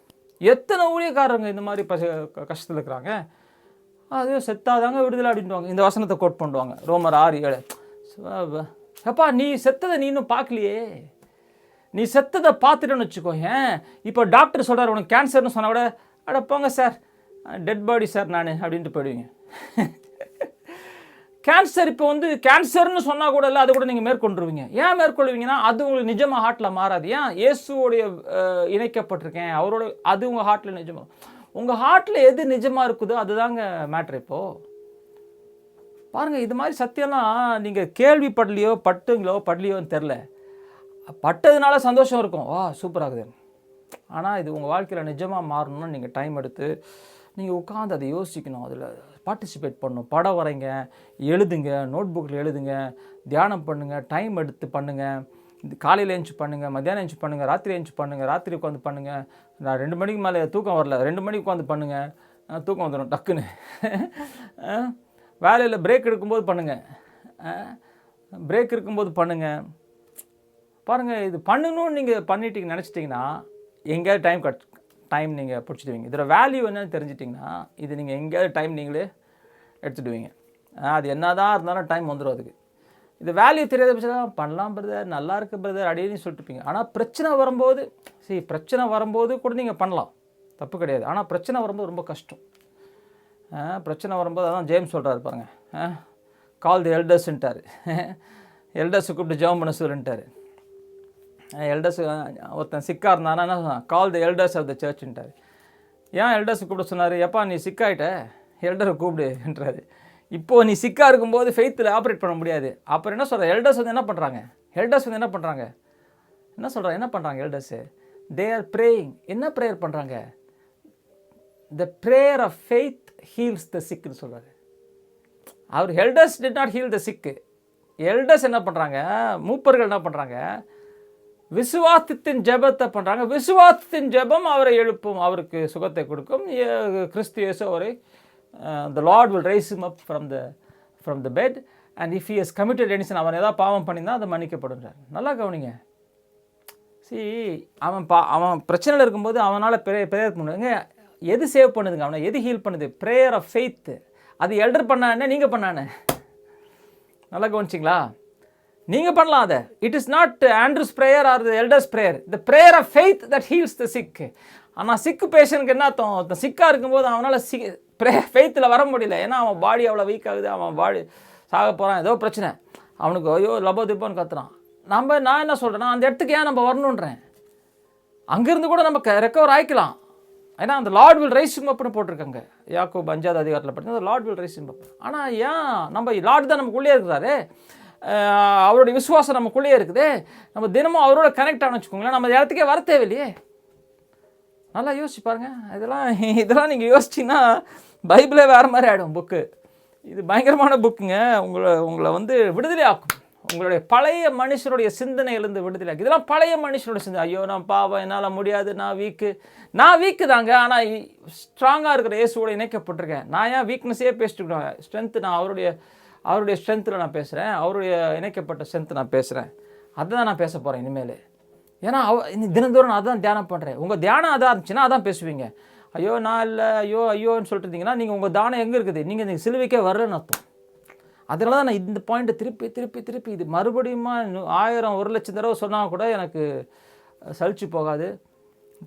எத்தனை ஊழியக்காரங்க இந்த மாதிரி கஷ்டத்தில் இருக்கிறாங்க. அது செத்தாதாங்க விடுதலை அப்படின்வாங்க. இந்த வசனத்தை கோட் பண்ணுவாங்க, ரோமர் 6:7. அப்பா நீ செத்ததை நீ இன்னும் பார்க்கலையே, நீ செத்ததை பார்த்துட்டேன்னு வச்சுக்கோ. ஏன் இப்போ டாக்டர் சொல்கிறார் உனக்கு கேன்சர்னு சொன்னால் கூட, அட போங்க சார், டெட் பாடி சார் நான் அப்படின்ட்டு போயிடுவீங்க. கேன்சர் இப்போ வந்து கேன்சர்னு சொன்னால் கூட இல்லை, அதை கூட நீங்கள் மேற்கொண்டுருவீங்க. ஏன் மேற்கொள்வீங்கன்னா அது உங்களுக்கு நிஜமாக ஹார்ட்டில் மாறாது. ஏன்? இயேசுவோடைய இணைக்கப்பட்டிருக்கேன் அவரோட, அது உங்கள் ஹார்ட்டில் நிஜமாக. உங்கள் ஹார்ட்டில் எது நிஜமாக இருக்குதோ அதுதாங்க மேட்ரு. இப்போது பாருங்கள், இது மாதிரி சத்தியம்லாம் நீங்கள் கேள்விப்படலையோ படலையோன்னு தெரில, பட்டதுனால சந்தோஷம் இருக்கும், சூப்பராகுது. ஆனால் இது உங்கள் வாழ்க்கையில் நிஜமாக மாறணும்னா நீங்கள் டைம் எடுத்து நீங்கள் உட்காந்து அதை யோசிக்கணும், அதில் பார்ட்டிசிபேட் பண்ணணும். படம் வரைங்க, எழுதுங்க, நோட் புக்கில் எழுதுங்க, தியானம் பண்ணுங்கள், டைம் எடுத்து பண்ணுங்கள். இந்த காலையில் எழுந்துச்சி பண்ணுங்கள், மத்தியானம் எழுந்துச்சி பண்ணுங்கள், ராத்திரி எழுந்துச்சி பண்ணுங்கள், ராத்திரி உட்காந்து பண்ணுங்கள். நான் 2 மணிக்கு மேலே தூக்கம் வரல, 2 மணிக்கு உட்காந்து பண்ணுங்கள், தூக்கம் வந்துடும் டக்குன்னு. வேலையில் பிரேக் எடுக்கும்போது பண்ணுங்கள், பிரேக் இருக்கும்போது பண்ணுங்கள். பாருங்கள், இது பண்ணணும்னு நீங்கள் பண்ணிட்டீங்க நினச்சிட்டிங்கன்னா எங்கேயாவது டைம் நீங்கள் பிடிச்சிடுவீங்க. இதோட வேல்யூ என்னன்னு தெரிஞ்சிட்டிங்கன்னா இது நீங்கள் எங்கேயாவது டைம் நீங்களே எடுத்துடுவீங்க. அது என்ன தான் இருந்தாலும் டைம் வந்துடும் அதுக்கு. இது வேல்யூ தெரியாத பட்சம் பண்ணலாம் பிரதர், நல்லா இருக்குது பிரதர் அப்படின்னு சொல்லிட்டுப்பீங்க. ஆனால் பிரச்சனை வரும்போது கூட நீங்கள் பண்ணலாம், தப்பு கிடையாது. ஆனால் பிரச்சனை வரும்போது ரொம்ப கஷ்டம். பிரச்சனை வரும்போது அதான் ஜேம்ஸ் சொல்கிறாரு பாருங்கள், கால் தி எல்டர்ஸ்ன்ட்டார். எல்டர்ஸை கூப்பிட்டு ஜெபம் பண்ண சொல்லிட்டார். எல்டர்ஸ் ஒருத்தன் சிக்காக இருந்தானா கால் தி எல்டர்ஸ் ஆஃப் த சர்ச்ன்ட்டார். ஏன் எல்டர்ஸை கூப்பிட சொன்னார்? எப்பா நீ சிக்காயிட்ட எல்டரை கூப்பிடுன்றாரு. இப்போது நீ சிக்காக இருக்கும்போது ஃபெய்த்தில் ஆப்ரேட் பண்ண முடியாது. அப்புறம் என்ன சொல்கிற? எல்டர்ஸ் வந்து என்ன பண்ணுறாங்க? என்ன பண்ணுறாங்க எல்டர்ஸு? They are praying. என்ன ப்ரேயர் பண்ணுறாங்க? The prayer of faith heals the சிக்னு சொல்கிறாரு. அவர் elders did not heal the sick. Elders என்ன பண்ணுறாங்க? மூப்பர்கள் என்ன பண்ணுறாங்க? விசுவாசத்தின் ஜெபத்தை பண்ணுறாங்க. விசுவாசத்தின் ஜெபம் அவரை எழுப்பும், அவருக்கு சுகத்தை கொடுக்கும். கிறிஸ்து இயேசு அவரை the Lord will raise him up from the bed and if he has committed any sin, அவன் ஏதாவது பாவம் பண்ணியிருந்தா அதை மன்னிக்கப்படுன்றார். நல்லா கவனிங்க. அவன் பிரச்சனையில் இருக்கும்போது அவனால் ப்ரேயர் பண்ணுங்க. எது சேவ் பண்ணுதுங்க அவனை, எது ஹீல் பண்ணுது? Prayer of faith. அது எல்டர் பண்ணானே, நீங்கள் பண்ணானே. நல்லா கவனிச்சிங்களா? நீங்கள் பண்ணலாம் அதை. It is not Andrew's prayer or the elders' prayer, the prayer of faith that heals the sick. ஆனால் சிக்கு பேஷனுக்கு என்ன அர்த்தம்? சிக்காக இருக்கும்போது அவனால் ஃபெய்த்தில் வர முடியல. ஏன்னா அவன் பாடி அவ்வளோ வீக் ஆகுது, அவன் பாடி சாக போகிறான், ஏதோ பிரச்சனை, அவனுக்கு ஐயோ லபோ திப்போன்னு கத்துறான். நான் என்ன சொல்கிறேன்னா, அந்த இடத்துக்கு ஏன் நம்ம வரணுன்றேன்? அங்கேருந்து கூட நம்ம ரெக்கவர் ஆகிக்கலாம். ஏன்னா அந்த லார்ட் வில் ரைஸ் ஹிம் அப்னு போட்டிருக்காங்க. யாக்கோபு 5வது அதிகாரத்தில் பார்த்தீங்கன்னா லார்ட் வில் ரைஸ் ஹிம் அப். ஆனால் ஏன் நம்ம லார்ட் தான் நமக்குள்ளே இருக்கிறாரு, அவருடைய விசுவாசம் நமக்குள்ளேயே இருக்குது, நம்ம தினமும் அவரோட கனெக்ட் ஆன வச்சுக்கோங்களேன், நம்ம இடத்துக்கே வர தேவையில்லையே. நல்லா யோசிச்சு பாருங்க. இதெல்லாம் நீங்கள் யோசிச்சிங்கன்னா பைபிளே வேறு மாதிரி ஆகிடும் புக்கு. இது பயங்கரமான புக்குங்க. உங்களை வந்து விடுதலை ஆக்கும். உங்களுடைய பழைய மனுஷனுடைய சிந்தனையிலேருந்து விடுதலை ஆக்கும். இதெல்லாம் பழைய மனுஷனுடைய சிந்தனை. ஐயோ நான் பாவம், என்னால் முடியாது, நான் வீக்கு தாங்க. ஆனால் ஸ்ட்ராங்காக இருக்கிற இயேசுவோட இணைக்கப்பட்டிருக்கேன். நான் ஏன் வீக்னஸே பேசிட்டு இருக்கேன்? ஸ்ட்ரென்த்து நான் அவருடைய ஸ்ட்ரென்த்தில் நான் பேசுகிறேன், அவருடைய இணைக்கப்பட்ட ஸ்ட்ரென்த்து நான் பேசுகிறேன். அதுதான் நான் பேச போகிறேன் இனிமேல். ஏன்னா தினந்தோறும் நான் அதான் தியானம் பண்ணுறேன். உங்கள் தியானம் அதான் இருந்துச்சுன்னா அதான் பேசுவீங்க. ஐயோ நான் இல்லை, ஐயோன்னு சொல்லிட்டு இருந்தீங்கன்னா நீங்கள் உங்கள் தானம் எங்கே இருக்குது? நீங்கள் இந்த சிலுவைக்கே வரலன்னு அர்த்தம். அதனால தான் நான் இந்த பாயிண்ட்டை திருப்பி இது மறுபடியும் 1000 1,00,000 தடவை சொன்னால் கூட எனக்கு சலிச்சு போகாது.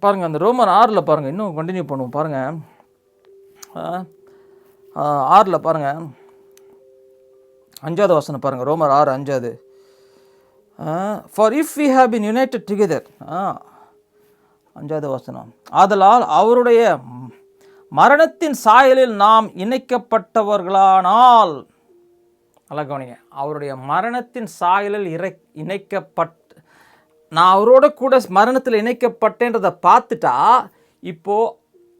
பாருங்கள், அந்த ரோமர் 6 பாருங்கள், இன்னும் கண்டினியூ பண்ணுவோம் பாருங்கள். 6 பாருங்கள், 5வது வசனம் பாருங்கள். ரோமர் 6 5வது. For if we have been united together, 5வது வசனம், ஆதலால் அவருடைய மரணத்தின் சாயலில் நாம் இணைக்கப்பட்டவர்களானால், நல்லா கவனிங்க, அவருடைய மரணத்தின் சாயலில் நான் அவரோட கூட மரணத்தில் இணைக்கப்பட்டேன்றதை பார்த்துட்டா, இப்போது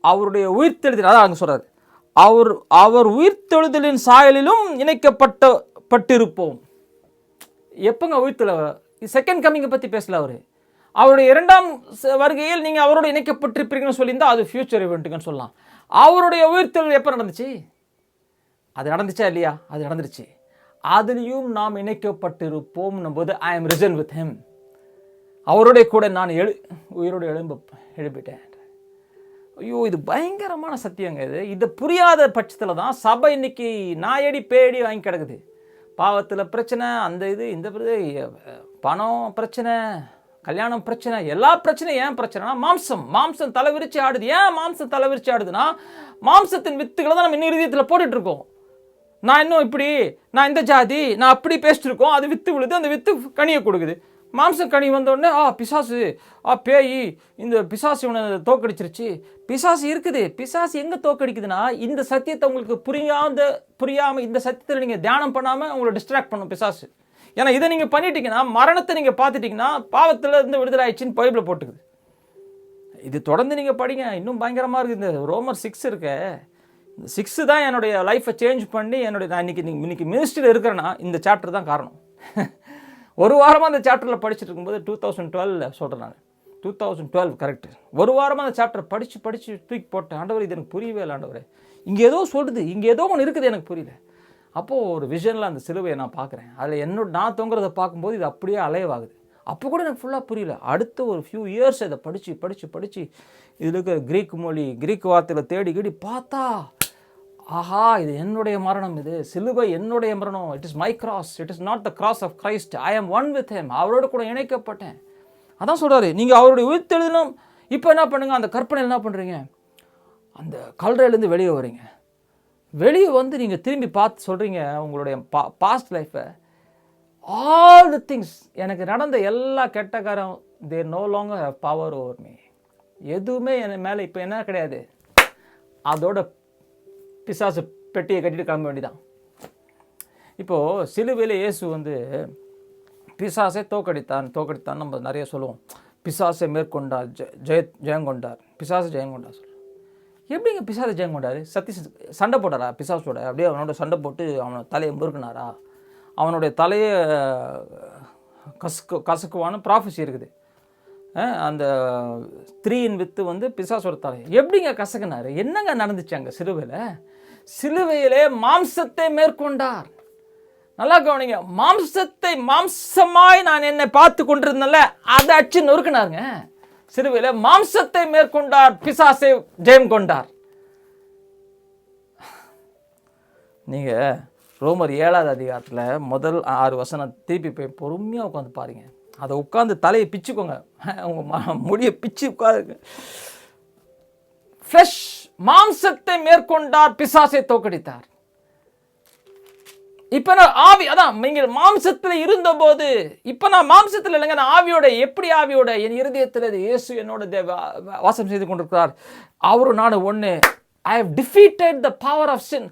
அவருடைய உயிர்த்தெழுதல், அதான் அங்கே சொல்கிறார், அவர் உயிர்த்தெழுதலின் சாயலிலும் இணைக்கப்பட்டிருப்போம். எப்போங்க உயிர்த்தெழ? செகண்ட் கம்மிங்கை பற்றி பேசல அவருடைய 2ஆம் வருகையில் நீங்கள் அவரோட இணைக்கப்பட்டிருப்பீங்கன்னு சொல்லியிருந்தால் அது ஃபியூச்சர் இவெண்ட்டுங்கன்னு சொல்லலாம். அவருடைய உயிர்த்தெழுதல் எப்போ நடந்துச்சு? அது நடந்துச்சா இல்லையா? அது நடந்துருச்சு. அதுலேயும் நாம் இணைக்கப்பட்டிருப்போம் போது ஐ எம் ரிசன் வித் ஹிம், அவருடைய கூட நான் உயிரோடு எழுப்பிட்டேன். ஐயோ, இது பயங்கரமான சத்தியங்க. இது புரியாத பட்சத்தில் தான் சபை இன்னைக்கு நாயடி பேடி வாங்கி கிடக்குது. பாவத்தில் பிரச்சனை, அந்த இந்த பணம் பிரச்சனை, கல்யாணம் பிரச்சனை, எல்லா பிரச்சனையும் ஏன் பிரச்சனைனா மாம்சம் தலைவிரிச்சு ஆடுது. ஏன் மாம்சம் தலைவிரிச்சு ஆடுதுன்னா, மாம்சத்தின் வித்துக்களை தான் நம்ம இன்னும் இதயத்தில் போட்டுட்ருக்கோம். நான் இன்னும் நான் இந்த ஜாதி, நான் அப்படி பேசிட்டு இருக்கோம். அது வித்து விழுது, அந்த வித்து கனியை கொடுக்குது. மாம்சம் கனி வந்தோடனே பிசாசு, பேய், இந்த பிசாசு இவனை தோக்கடிச்சிருச்சு. பிசாசு இருக்குது. பிசாசு எங்கே தோக்கடிக்குதுன்னா, இந்த சத்தியத்தை உங்களுக்கு புரியாமல் இந்த சத்தியத்தில் நீங்கள் தியானம் பண்ணாமல் உங்களை டிஸ்ட்ராக்ட் பண்ணும் பிசாசு. ஏன்னா இதை நீங்கள் பண்ணிட்டீங்கன்னா, மரணத்தை நீங்கள் பார்த்துட்டிங்கன்னா பாவத்தில் இருந்து விடுதலை ஆயிடுச்சின்னு பைபிளில் போட்டுக்குது. இது தொடர்ந்து நீங்கள் படிங்க, இன்னும் பயங்கரமாக இருக்குது. இந்த ரோமர் 6 இருக்க, இந்த 6 தான் என்னுடைய லைஃப்பை சேஞ்ச் பண்ணி நான் இன்னைக்கு மினிஸ்ட்ரியில் இருக்கிறேன்னா இந்த சாப்டர் தான் காரணம். ஒரு வாரமாக அந்த சாப்டரில் படிச்சுட்டு இருக்கும்போது 2012 சொல்கிறேன் நான், 2012 கரெக்டு. ஒரு வாரமாக அந்த சாப்டர் படித்து தூக்கி போட்டேன். ஆண்டவர் இது எனக்கு புரியவே இல்லை ஆண்டவர், இங்கே ஏதோ சொல்லுது, இங்கே ஏதோ ஒன்று இருக்குது எனக்கு புரியல. அப்போது ஒரு விஷனில் அந்த சிலுவையை நான் பார்க்குறேன். அதில் நான் தொங்குறதை பார்க்கும்போது இது அப்படியே அலைவாகுது. அப்போ கூட எனக்கு ஃபுல்லாக புரியல. அடுத்த ஒரு ஃபியூ இயர்ஸ் இதை படித்து இதில் இருக்கிற கிரீக் வார்த்தையில் தேடி பார்த்தா, ஆஹா, இது என்னுடைய மரணம், இது சிலுவை என்னுடைய மரணம். It is my cross, it is not the cross of Christ. I am one with him. அவரோட கூட இணைக்கப்பட்டேன். அதான் சொல்கிறாரு, நீங்கள் அவருடைய உயிர்த்தெழுதலும். இப்போ என்ன பண்ணுங்க, அந்த கற்பனையில் என்ன பண்ணுறீங்க, அந்த கல்லறையிலேருந்து வெளியே வரீங்க. வெளியே வந்து நீங்கள் திரும்பி பார்த்து சொல்கிறீங்க உங்களுடைய பாஸ்ட் லைஃப்பை, ஆல் தி திங்ஸ், எனக்கு நடந்த எல்லா கெட்ட காரம், they know longer have power over me. எதுவுமே என் மேலே இப்போ என்ன கிடையாது. அதோட பிசாசு பெட்டியை கட்டிட்டு கிளம்ப வேண்டிதான். இப்போது சிலுவையில் இயேசு வந்து பிசாசை தோக்கடித்தான் நம்ம நிறைய சொல்லுவோம். பிசாசை மேற்கொண்டார், ஜெயங்கொண்டார், பிசாசை ஜெயங்கொண்டார் சொல்லுவோம். எப்படிங்க பிசாசை ஜெயங்கொண்டார்? சண்டை போட்டாரா பிசாசோட? அப்படியே அவனோட சண்டை போட்டு அவனை தலையை முறுக்குனாரா? அவனுடைய தலையை கசக்குவான்னு ப்ராஃபஸி இருக்குது. அந்த ஸ்திரீயின் வித்து வந்து பிசாசோட தலை எப்படிங்க கசக்குனார்? என்னங்க நடந்துச்சு அங்கே சிலுவையிலே? சிலுவையிலே மாம்சத்தை மேற்கொண்டார். நல்லா கவனிங்க. மாம்சத்தை மாம்சமாய் நான் என்னை பார்த்து கொண்டிருந்தேன்ல, அதை அடிச்சு நொறுக்கினாருங்க. சிலுவையில் மாம்சத்தை மேற்கொண்டார், பிசாசை ஜெயம் கொண்டார். நீங்கள் ரோமர் 7வது அதிகாரத்தில் முதல் 6 வசனம் திருப்பி போய் பொறுமையாக உட்காந்து பாருங்க. அதை உட்காந்து தலையை பிச்சுக்கோங்க, உங்கள் முடியை பிச்சு உட்காருங்க. ஃப்ளஷ், மாம்சத்தை மேற்கொண்டார், பிசாசை தோக்கடித்தார். இப்போ நான் ஆவி, அதான் நீங்கள் மாம்சத்தில் இருந்தபோது, இப்போ நான் மாம்சத்தில் இல்லைங்க, நான் ஆவியோட. எப்படி ஆவியோட? என் இருதயத்தில் இயேசு என்னோட வாசம் செய்து கொண்டிருக்கிறார். அவரும் நான் ஒன்று. I have defeated the power of sin.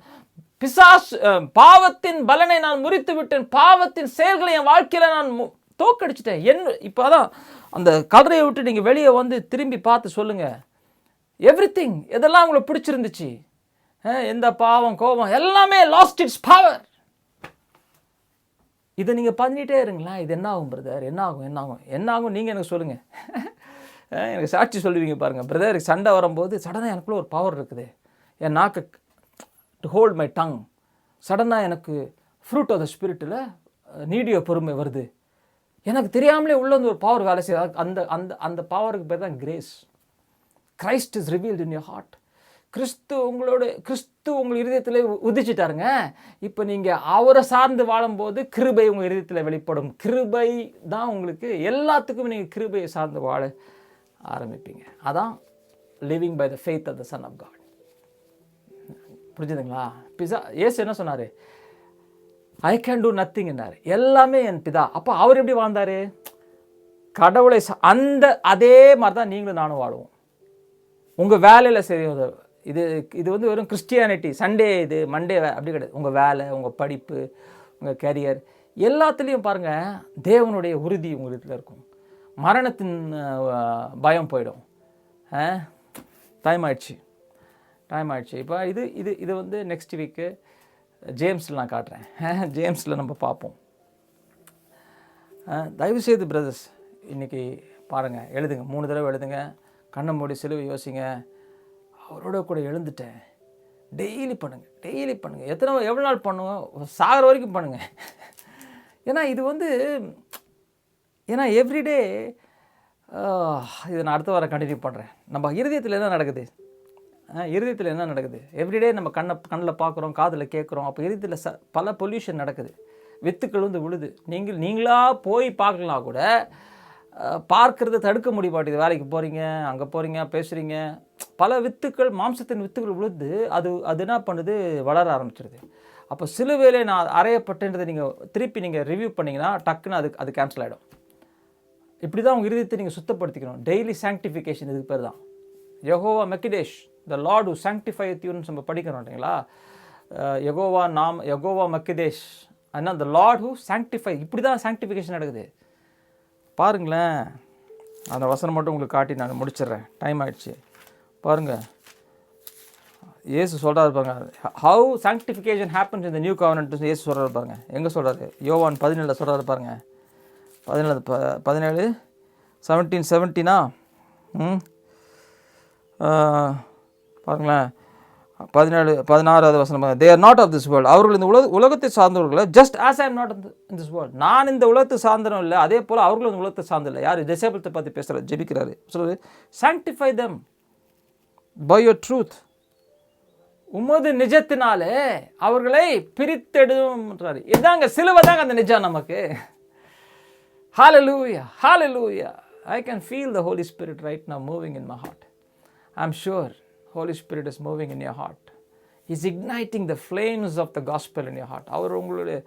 பாவத்தின் பலனை நான் முறித்து விட்டேன். பாவத்தின் செயல்களை என் வாழ்க்கையில் நான் தோக்கடிச்சிட்டேன். இப்போ அதான் அந்த கல்லறையை விட்டு நீங்கள் வெளியே வந்து திரும்பி பார்த்து சொல்லுங்கள், எவ்ரிதிங் எதெல்லாம் உங்களுக்கு பிடிச்சிருந்துச்சு, எந்த பாவம் கோபம் எல்லாமே லாஸ்ட் இட்ஸ் பவர். இதை நீங்கள் பண்ணிகிட்டே இருங்களா. இது என்ன ஆகும் பிரதர்? என்ன ஆகும்? என்ன ஆகும்? என்ன ஆகும்? நீங்கள் எனக்கு சொல்லுங்கள். எனக்கு சாட்சி சொல்லுவீங்க பாருங்கள். பிரதர், சண்டை வரும்போது சடனாக எனக்குள்ளே ஒரு பவர் இருக்குது. என் நாக்கு டு ஹோல்ட் மை டங். சடனாக எனக்கு ஃப்ரூட் ஆஃப் த ஸ்பிரிட்டில் நீடிய பொறுமை வருது. எனக்கு தெரியாமலே உள்ள வந்து ஒரு பவர் வேலை செய்ய. அந்த அந்த அந்த பவருக்கு பேர் தான் grace. Christ is revealed in your heart. கிறிஸ்து உங்கள் இருதயத்தில் உதிச்சிட்டாருங்க. இப்போ நீங்கள் அவரை சார்ந்து வாழும்போது கிருபை உங்கள் இருதயத்தில் வெளிப்படும். கிருபை தான் உங்களுக்கு எல்லாத்துக்கும் நீங்கள் கிருபையை சார்ந்து வாழ ஆரம்பிப்பீங்க. அதான் living by the faith of the son of God. புரிஞ்சுதுங்களா? இயேசு என்ன சொன்னார்? ஐ கேன் டூ நத்திங் என்னார். எல்லாமே என் பிதா. அப்போ அவர் எப்படி வாழ்ந்தார்? கடவுளை அதே மாதிரி தான் நீங்களும் நானும் வாழுவோம். உங்கள் வேலையில் செய்வது இது வந்து வெறும் கிறிஸ்டியானிட்டி, சண்டே இது மண்டே அப்படி கிடையாது. உங்கள் வேலை, உங்கள் படிப்பு, உங்கள் கேரியர் எல்லாத்துலேயும் பாருங்கள், தேவனுடைய உறுதி உங்கள் இடத்துல இருக்கும். மரணத்தின் பயம் போயிடும். டைம் ஆயிடுச்சு. இப்போ இது வந்து நெக்ஸ்ட் வீக்கு ஜேம்ஸில் நான் காட்டுறேன். ஜேம்ஸில் நம்ம பார்ப்போம். தயவுசெய்து பிரதர்ஸ், இன்றைக்கி பாருங்கள், எழுதுங்க, 3 தடவை எழுதுங்க, கண்ணை மூடி சிலுவை யோசிங்க. அவரோட கூட எழுந்துட்டேன். டெய்லி பண்ணுங்கள். எவ்வளோ நாள் பண்ணுவோம்? சாகிற வரைக்கும் பண்ணுங்கள். ஏன்னா எவ்ரிடே இதை நான் அடுத்த வாரம் கண்டினியூ பண்ணுறேன். நம்ம இருதயத்தில் என்ன நடக்குது? எவ்ரிடே நம்ம கண்ணில் பார்க்குறோம், காதில் கேட்குறோம். அப்போ இருதயத்தில் பல பொல்யூஷன் நடக்குது. வித்துக்கள் வந்து விழுது. நீங்களாக போய் பார்க்கலாம் கூட பார்க்கறத தடுக்க முடிய மாட்டேங்குது. வேலைக்கு போகிறீங்க, அங்கே போகிறீங்க, பேசுகிறீங்க, பல வித்துக்கள், மாம்சத்தின் வித்துக்கள் விழுது. அது என்ன பண்ணுது? வளர ஆரம்பிச்சிடுது. அப்போ சிலுவையிலே நான் அறையப்பட்டேன்றதை நீங்கள் ரிவ்யூ பண்ணிங்கன்னா டக்குன்னு அது கேன்சல் ஆகிடும். இப்படி தான் உங்கள் இருதயத்தை நீங்கள் சுத்தப்படுத்திக்கணும். டெய்லி சாங்க்டிஃபிகேஷன், இதுக்கு பேர் தான் யெகோவா மெக்கிடேஷ், த லார்ட் ஹூ சாங்க்டிஃபைத் யூன்னு நம்ம படிக்கிறோம் இல்லைங்களா? யெகோவா மெக்கிடேஷ், ஆனால் த லார்ட் ஹூ சாங்க்டிஃபை. இப்படி தான் சாங்க்டிஃபிகேஷன் நடக்குது. பாருங்களேன், அந்த வசனம் மட்டும் உங்களுக்கு காட்டி நான் முடிச்சிடுறேன். டைம் ஆகிடுச்சு. பாருங்கள், இயேசு சொல்கிறாரு பாருங்க, how sanctification happens in the new covenant. இயேசு சொல்கிறாரு பாருங்க, எங்கே சொல்கிறாரு? யோவான் 17 சொல்கிறாரு பாருங்க. 17 17 பாருங்களேன். 16வது வசனம். They are not of this world. அவர்கள் இந்த உலகத்தை சார்ந்தவர்களை just as I am not in this world. நான் இந்த உலகத்தை சார்ந்தனும் இல்லை, அதே போல் அவர்களும் இந்த உலகத்தை சார்ந்தில்லை. யார்? டிசேபிள்ஸை பற்றி பேசுகிறார், ஜெபிக்கிறாரு. சொல்லுது, சாங்க்டிஃபை தம் பை யோர் ட்ரூத். உமது நிஜத்தினாலே அவர்களை பிரித்தெடுன்றாரு. இதாங்க சிலுவை தாங்க அந்த நிஜம் நமக்கு. Hallelujah, hallelujah. I can feel the Holy Spirit right now moving in my heart. I'm sure Holy Spirit is moving in your heart. He's igniting the flames of the gospel in your heart. அவர் உங்களுடைய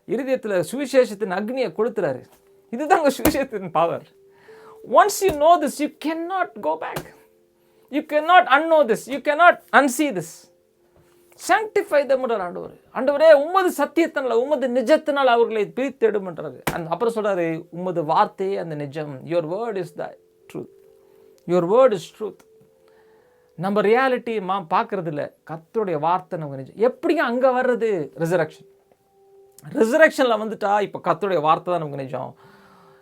இருதயத்தில் சுவிசேஷத்தின் அக்னியை கொடுத்துறாரு. இதுதாங்க சுவிசேஷத்தின் power. Once you know this, you cannot go back. You cannot unknow this. You cannot unsee this. சாங்க்டிஃபை தம் ஆண்டவர். ஆண்டவரே, உமது சத்தியத்தினால், உமது நிஜத்தினால் அவர்களை பிரித்தெடும்ன்றாரு. அப்புறம் சொல்கிறாரு, உமது வார்த்தையே அந்த நிஜம். Your word is the truth. Your word is truth. நம்ம ரியாலிட்டி பார்க்கறது இல்லை, கர்த்தருடைய வார்த்தை நமக்கு நிஜம். எப்படிங்க அங்கே வர்றது? ரிசரக்ஷனில் வந்துட்டா இப்போ கர்த்தருடைய வார்த்தை தான் நமக்கு நிஜம்.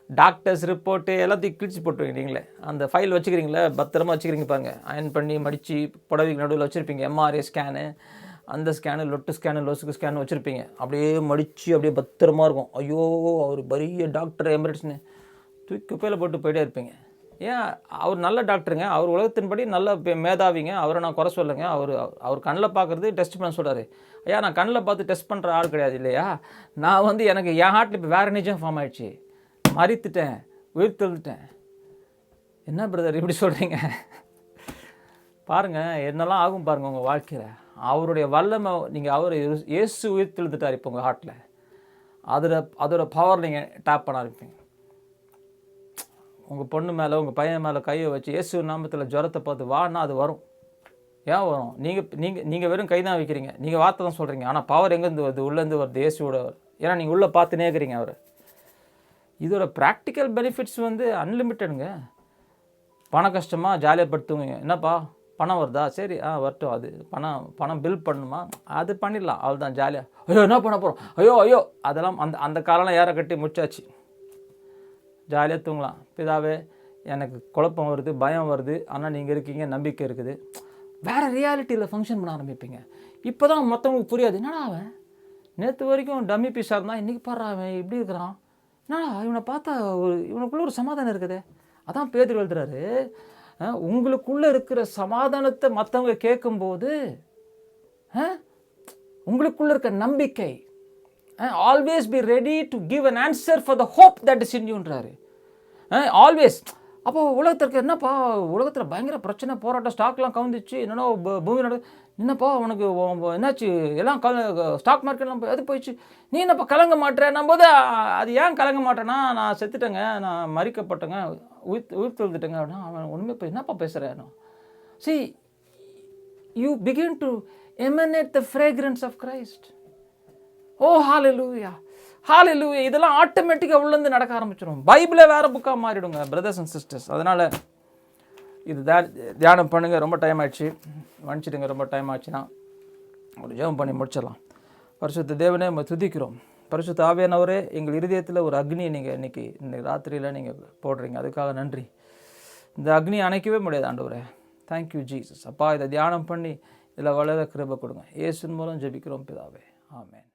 டாக்டர்ஸ் ரிப்போர்ட்டு எல்லாத்தையும் கிழிச்சு போட்டுருக்கீங்களே, அந்த ஃபைல் வச்சுக்கிறீங்களே, பத்திரமா வச்சுக்கிறீங்க பாருங்கள், அயன் பண்ணி மடித்து புடவைக்கு நடுவில் வச்சுருப்பீங்க. எம்ஆர்ஐ ஸ்கேனு, அந்த ஸ்கேனு, லொட்டு ஸ்கேனு, லொசுக்கு ஸ்கேனு வச்சுருப்பீங்க. அப்படியே மடித்து அப்படியே பத்திரமா இருக்கும். ஐயோ அவர் பெரிய டாக்டர் எமரேட்ஸ்னு தூக்கி குப்பையில் போட்டு போயிட்டே இருப்பீங்க. ஏன்? அவர் நல்ல டாக்டருங்க, அவர் உலகத்தின்படி நல்ல மேதாவிங்க, அவரை நான் குறை சொல்லுங்க. அவர் கண்ணில் பார்க்குறது டெஸ்ட் பண்ண சொல்கிறாரு. ஐயா நான் கண்ணில் பார்த்து டெஸ்ட் பண்ணுற ஆள் கிடையாது இல்லையா. நான் எனக்கு என் ஹார்ட்டில் இப்போ வேறு நிஜம் ஃபார்ம் ஆகிடுச்சு, மறித்துட்டேன், உயிர் தெழுந்துட்டேன். என்ன பிரதர் இப்படி சொல்கிறீங்க? பாருங்கள் என்னெல்லாம் ஆகும் பாருங்கள் உங்கள் வாழ்க்கையில். அவருடைய வல்லமை அவர் இயேசு உயிர் தெழுந்துட்டார் இப்போ உங்கள் ஹார்ட்டில். அதோட பவர் நீங்கள் டேப் பண்ண ஆரம்பிப்பீங்க. உங்கள் பொண்ணு மேலே உங்கள் பையன் மேலே கையை வச்சு இயேசு நாமத்தில் ஜுரத்தை பார்த்து வான்னா அது வரும். ஏன் வரும்? நீங்கள் வெறும் கை தான் வைக்கிறீங்க, நீங்கள் வார்த்தை தான் சொல்கிறீங்க. ஆனால் பவர் எங்கேருந்து வருது? உள்ளேருந்து வருது, இயேசுவோட. ஏன்னா நீங்கள் உள்ளே பார்த்து நேர்க்கிறீங்க அவர். இதோட ப்ராக்டிக்கல் பெனிஃபிட்ஸ் அன்லிமிட்டடுங்க. பண கஷ்டமாக ஜாலியாக படுத்துவீங்க. என்னப்பா பணம் வருதா? சரி வரட்டும். அது பணம் பில் பண்ணணுமா? அது பண்ணிடலாம், அவள் தான் ஜாலியாக. ஐயோ என்ன பண்ண போகிறோம், ஐயோ அதெல்லாம் அந்த காலம்லாம் யாரை கட்டி முடிச்சாச்சு. ஜாலியாக தூங்கலாம். பிதாவே எனக்கு குழப்பம் வருது, பயம் வருது, ஆனால் நீங்கள் இருக்கீங்க, நம்பிக்கை இருக்குது. வேறு ரியாலிட்டியில் ஃபங்க்ஷன் பண்ண ஆரம்பிப்பீங்க. இப்போ தான் மற்றவங்களுக்கு புரியாது. என்னடா அவன் நேற்று வரைக்கும் டம்மி பீஸாக இருந்தான், இன்றைக்கி பாடுறா அவன் இப்படி இருக்கிறான். என்னடா இவனை பார்த்தா இவனுக்குள்ளே ஒரு சமாதானம் இருக்குது. அதான் பேதுரு எழுதுறாரு, உங்களுக்குள்ளே இருக்கிற சமாதானத்தை மற்றவங்க கேட்கும்போது உங்களுக்குள்ளே இருக்க நம்பிக்கை, always be ready to give an answer for the hope that is in யூன்றாரு. ஆல்வேஸ். அப்போது உலகத்திற்கு என்னப்பா, உலகத்தில் பயங்கர பிரச்சனை, போராட்டம், ஸ்டாக்லாம் கவுந்துச்சு, என்னென்னோ பூமி என்னப்பா உனக்கு என்னாச்சு, எல்லாம் ஸ்டாக் மார்க்கெட்லாம் எது போயிடுச்சு, நீ என்னப்பா கலங்க மாட்டேன் போது, அது ஏன் கலங்க மாட்டேன்னா நான் செத்துட்டேங்க, நான் மறிக்கப்பட்டேங்க, உயிர் தெழுந்துட்டேங்க அப்படின்னா அவன் ஒன்றுமே இப்போ என்னப்பா பேசுகிறேன். See, you begin to emanate the fragrance of Christ. ஓ ஹalleluya, ஹalleluya. இதெல்லாம் ஆட்டோமேட்டிக்காக உள்ளேருந்து நடக்க ஆரம்பிச்சிடும். பைபிளே வேறு புக்காக மாறிடுங்க பிரதர்ஸ் அண்ட் சிஸ்டர்ஸ். அதனால் இது தியானம் பண்ணுங்கள். ரொம்ப டைம் ஆகிடுச்சு, மன்னிச்சிடுங்க. ரொம்ப டைம் ஆச்சுன்னா ஒரு ஜெபம் பண்ணி முடிச்சிடலாம். பரிசுத்த தேவனே நம்ம துதிக்கிறோம். பரிசுத்த ஆவியானவரே, எங்கள் இருதயத்தில் ஒரு அக்னியை நீங்கள் இன்றைக்கி ராத்திரியில் நீங்கள் போடுறீங்க, அதுக்காக நன்றி. இந்த அக்னியை அணைக்கவே முடியாது ஆண்டவரே. Thank you Jesus. அப்பா இதை தியானம் பண்ணி இதில் வளர கிருபை கொடுங்க. இயேசுவின் மூலம் ஜெபிக்கிறோம் பிதாவே, ஆமென்.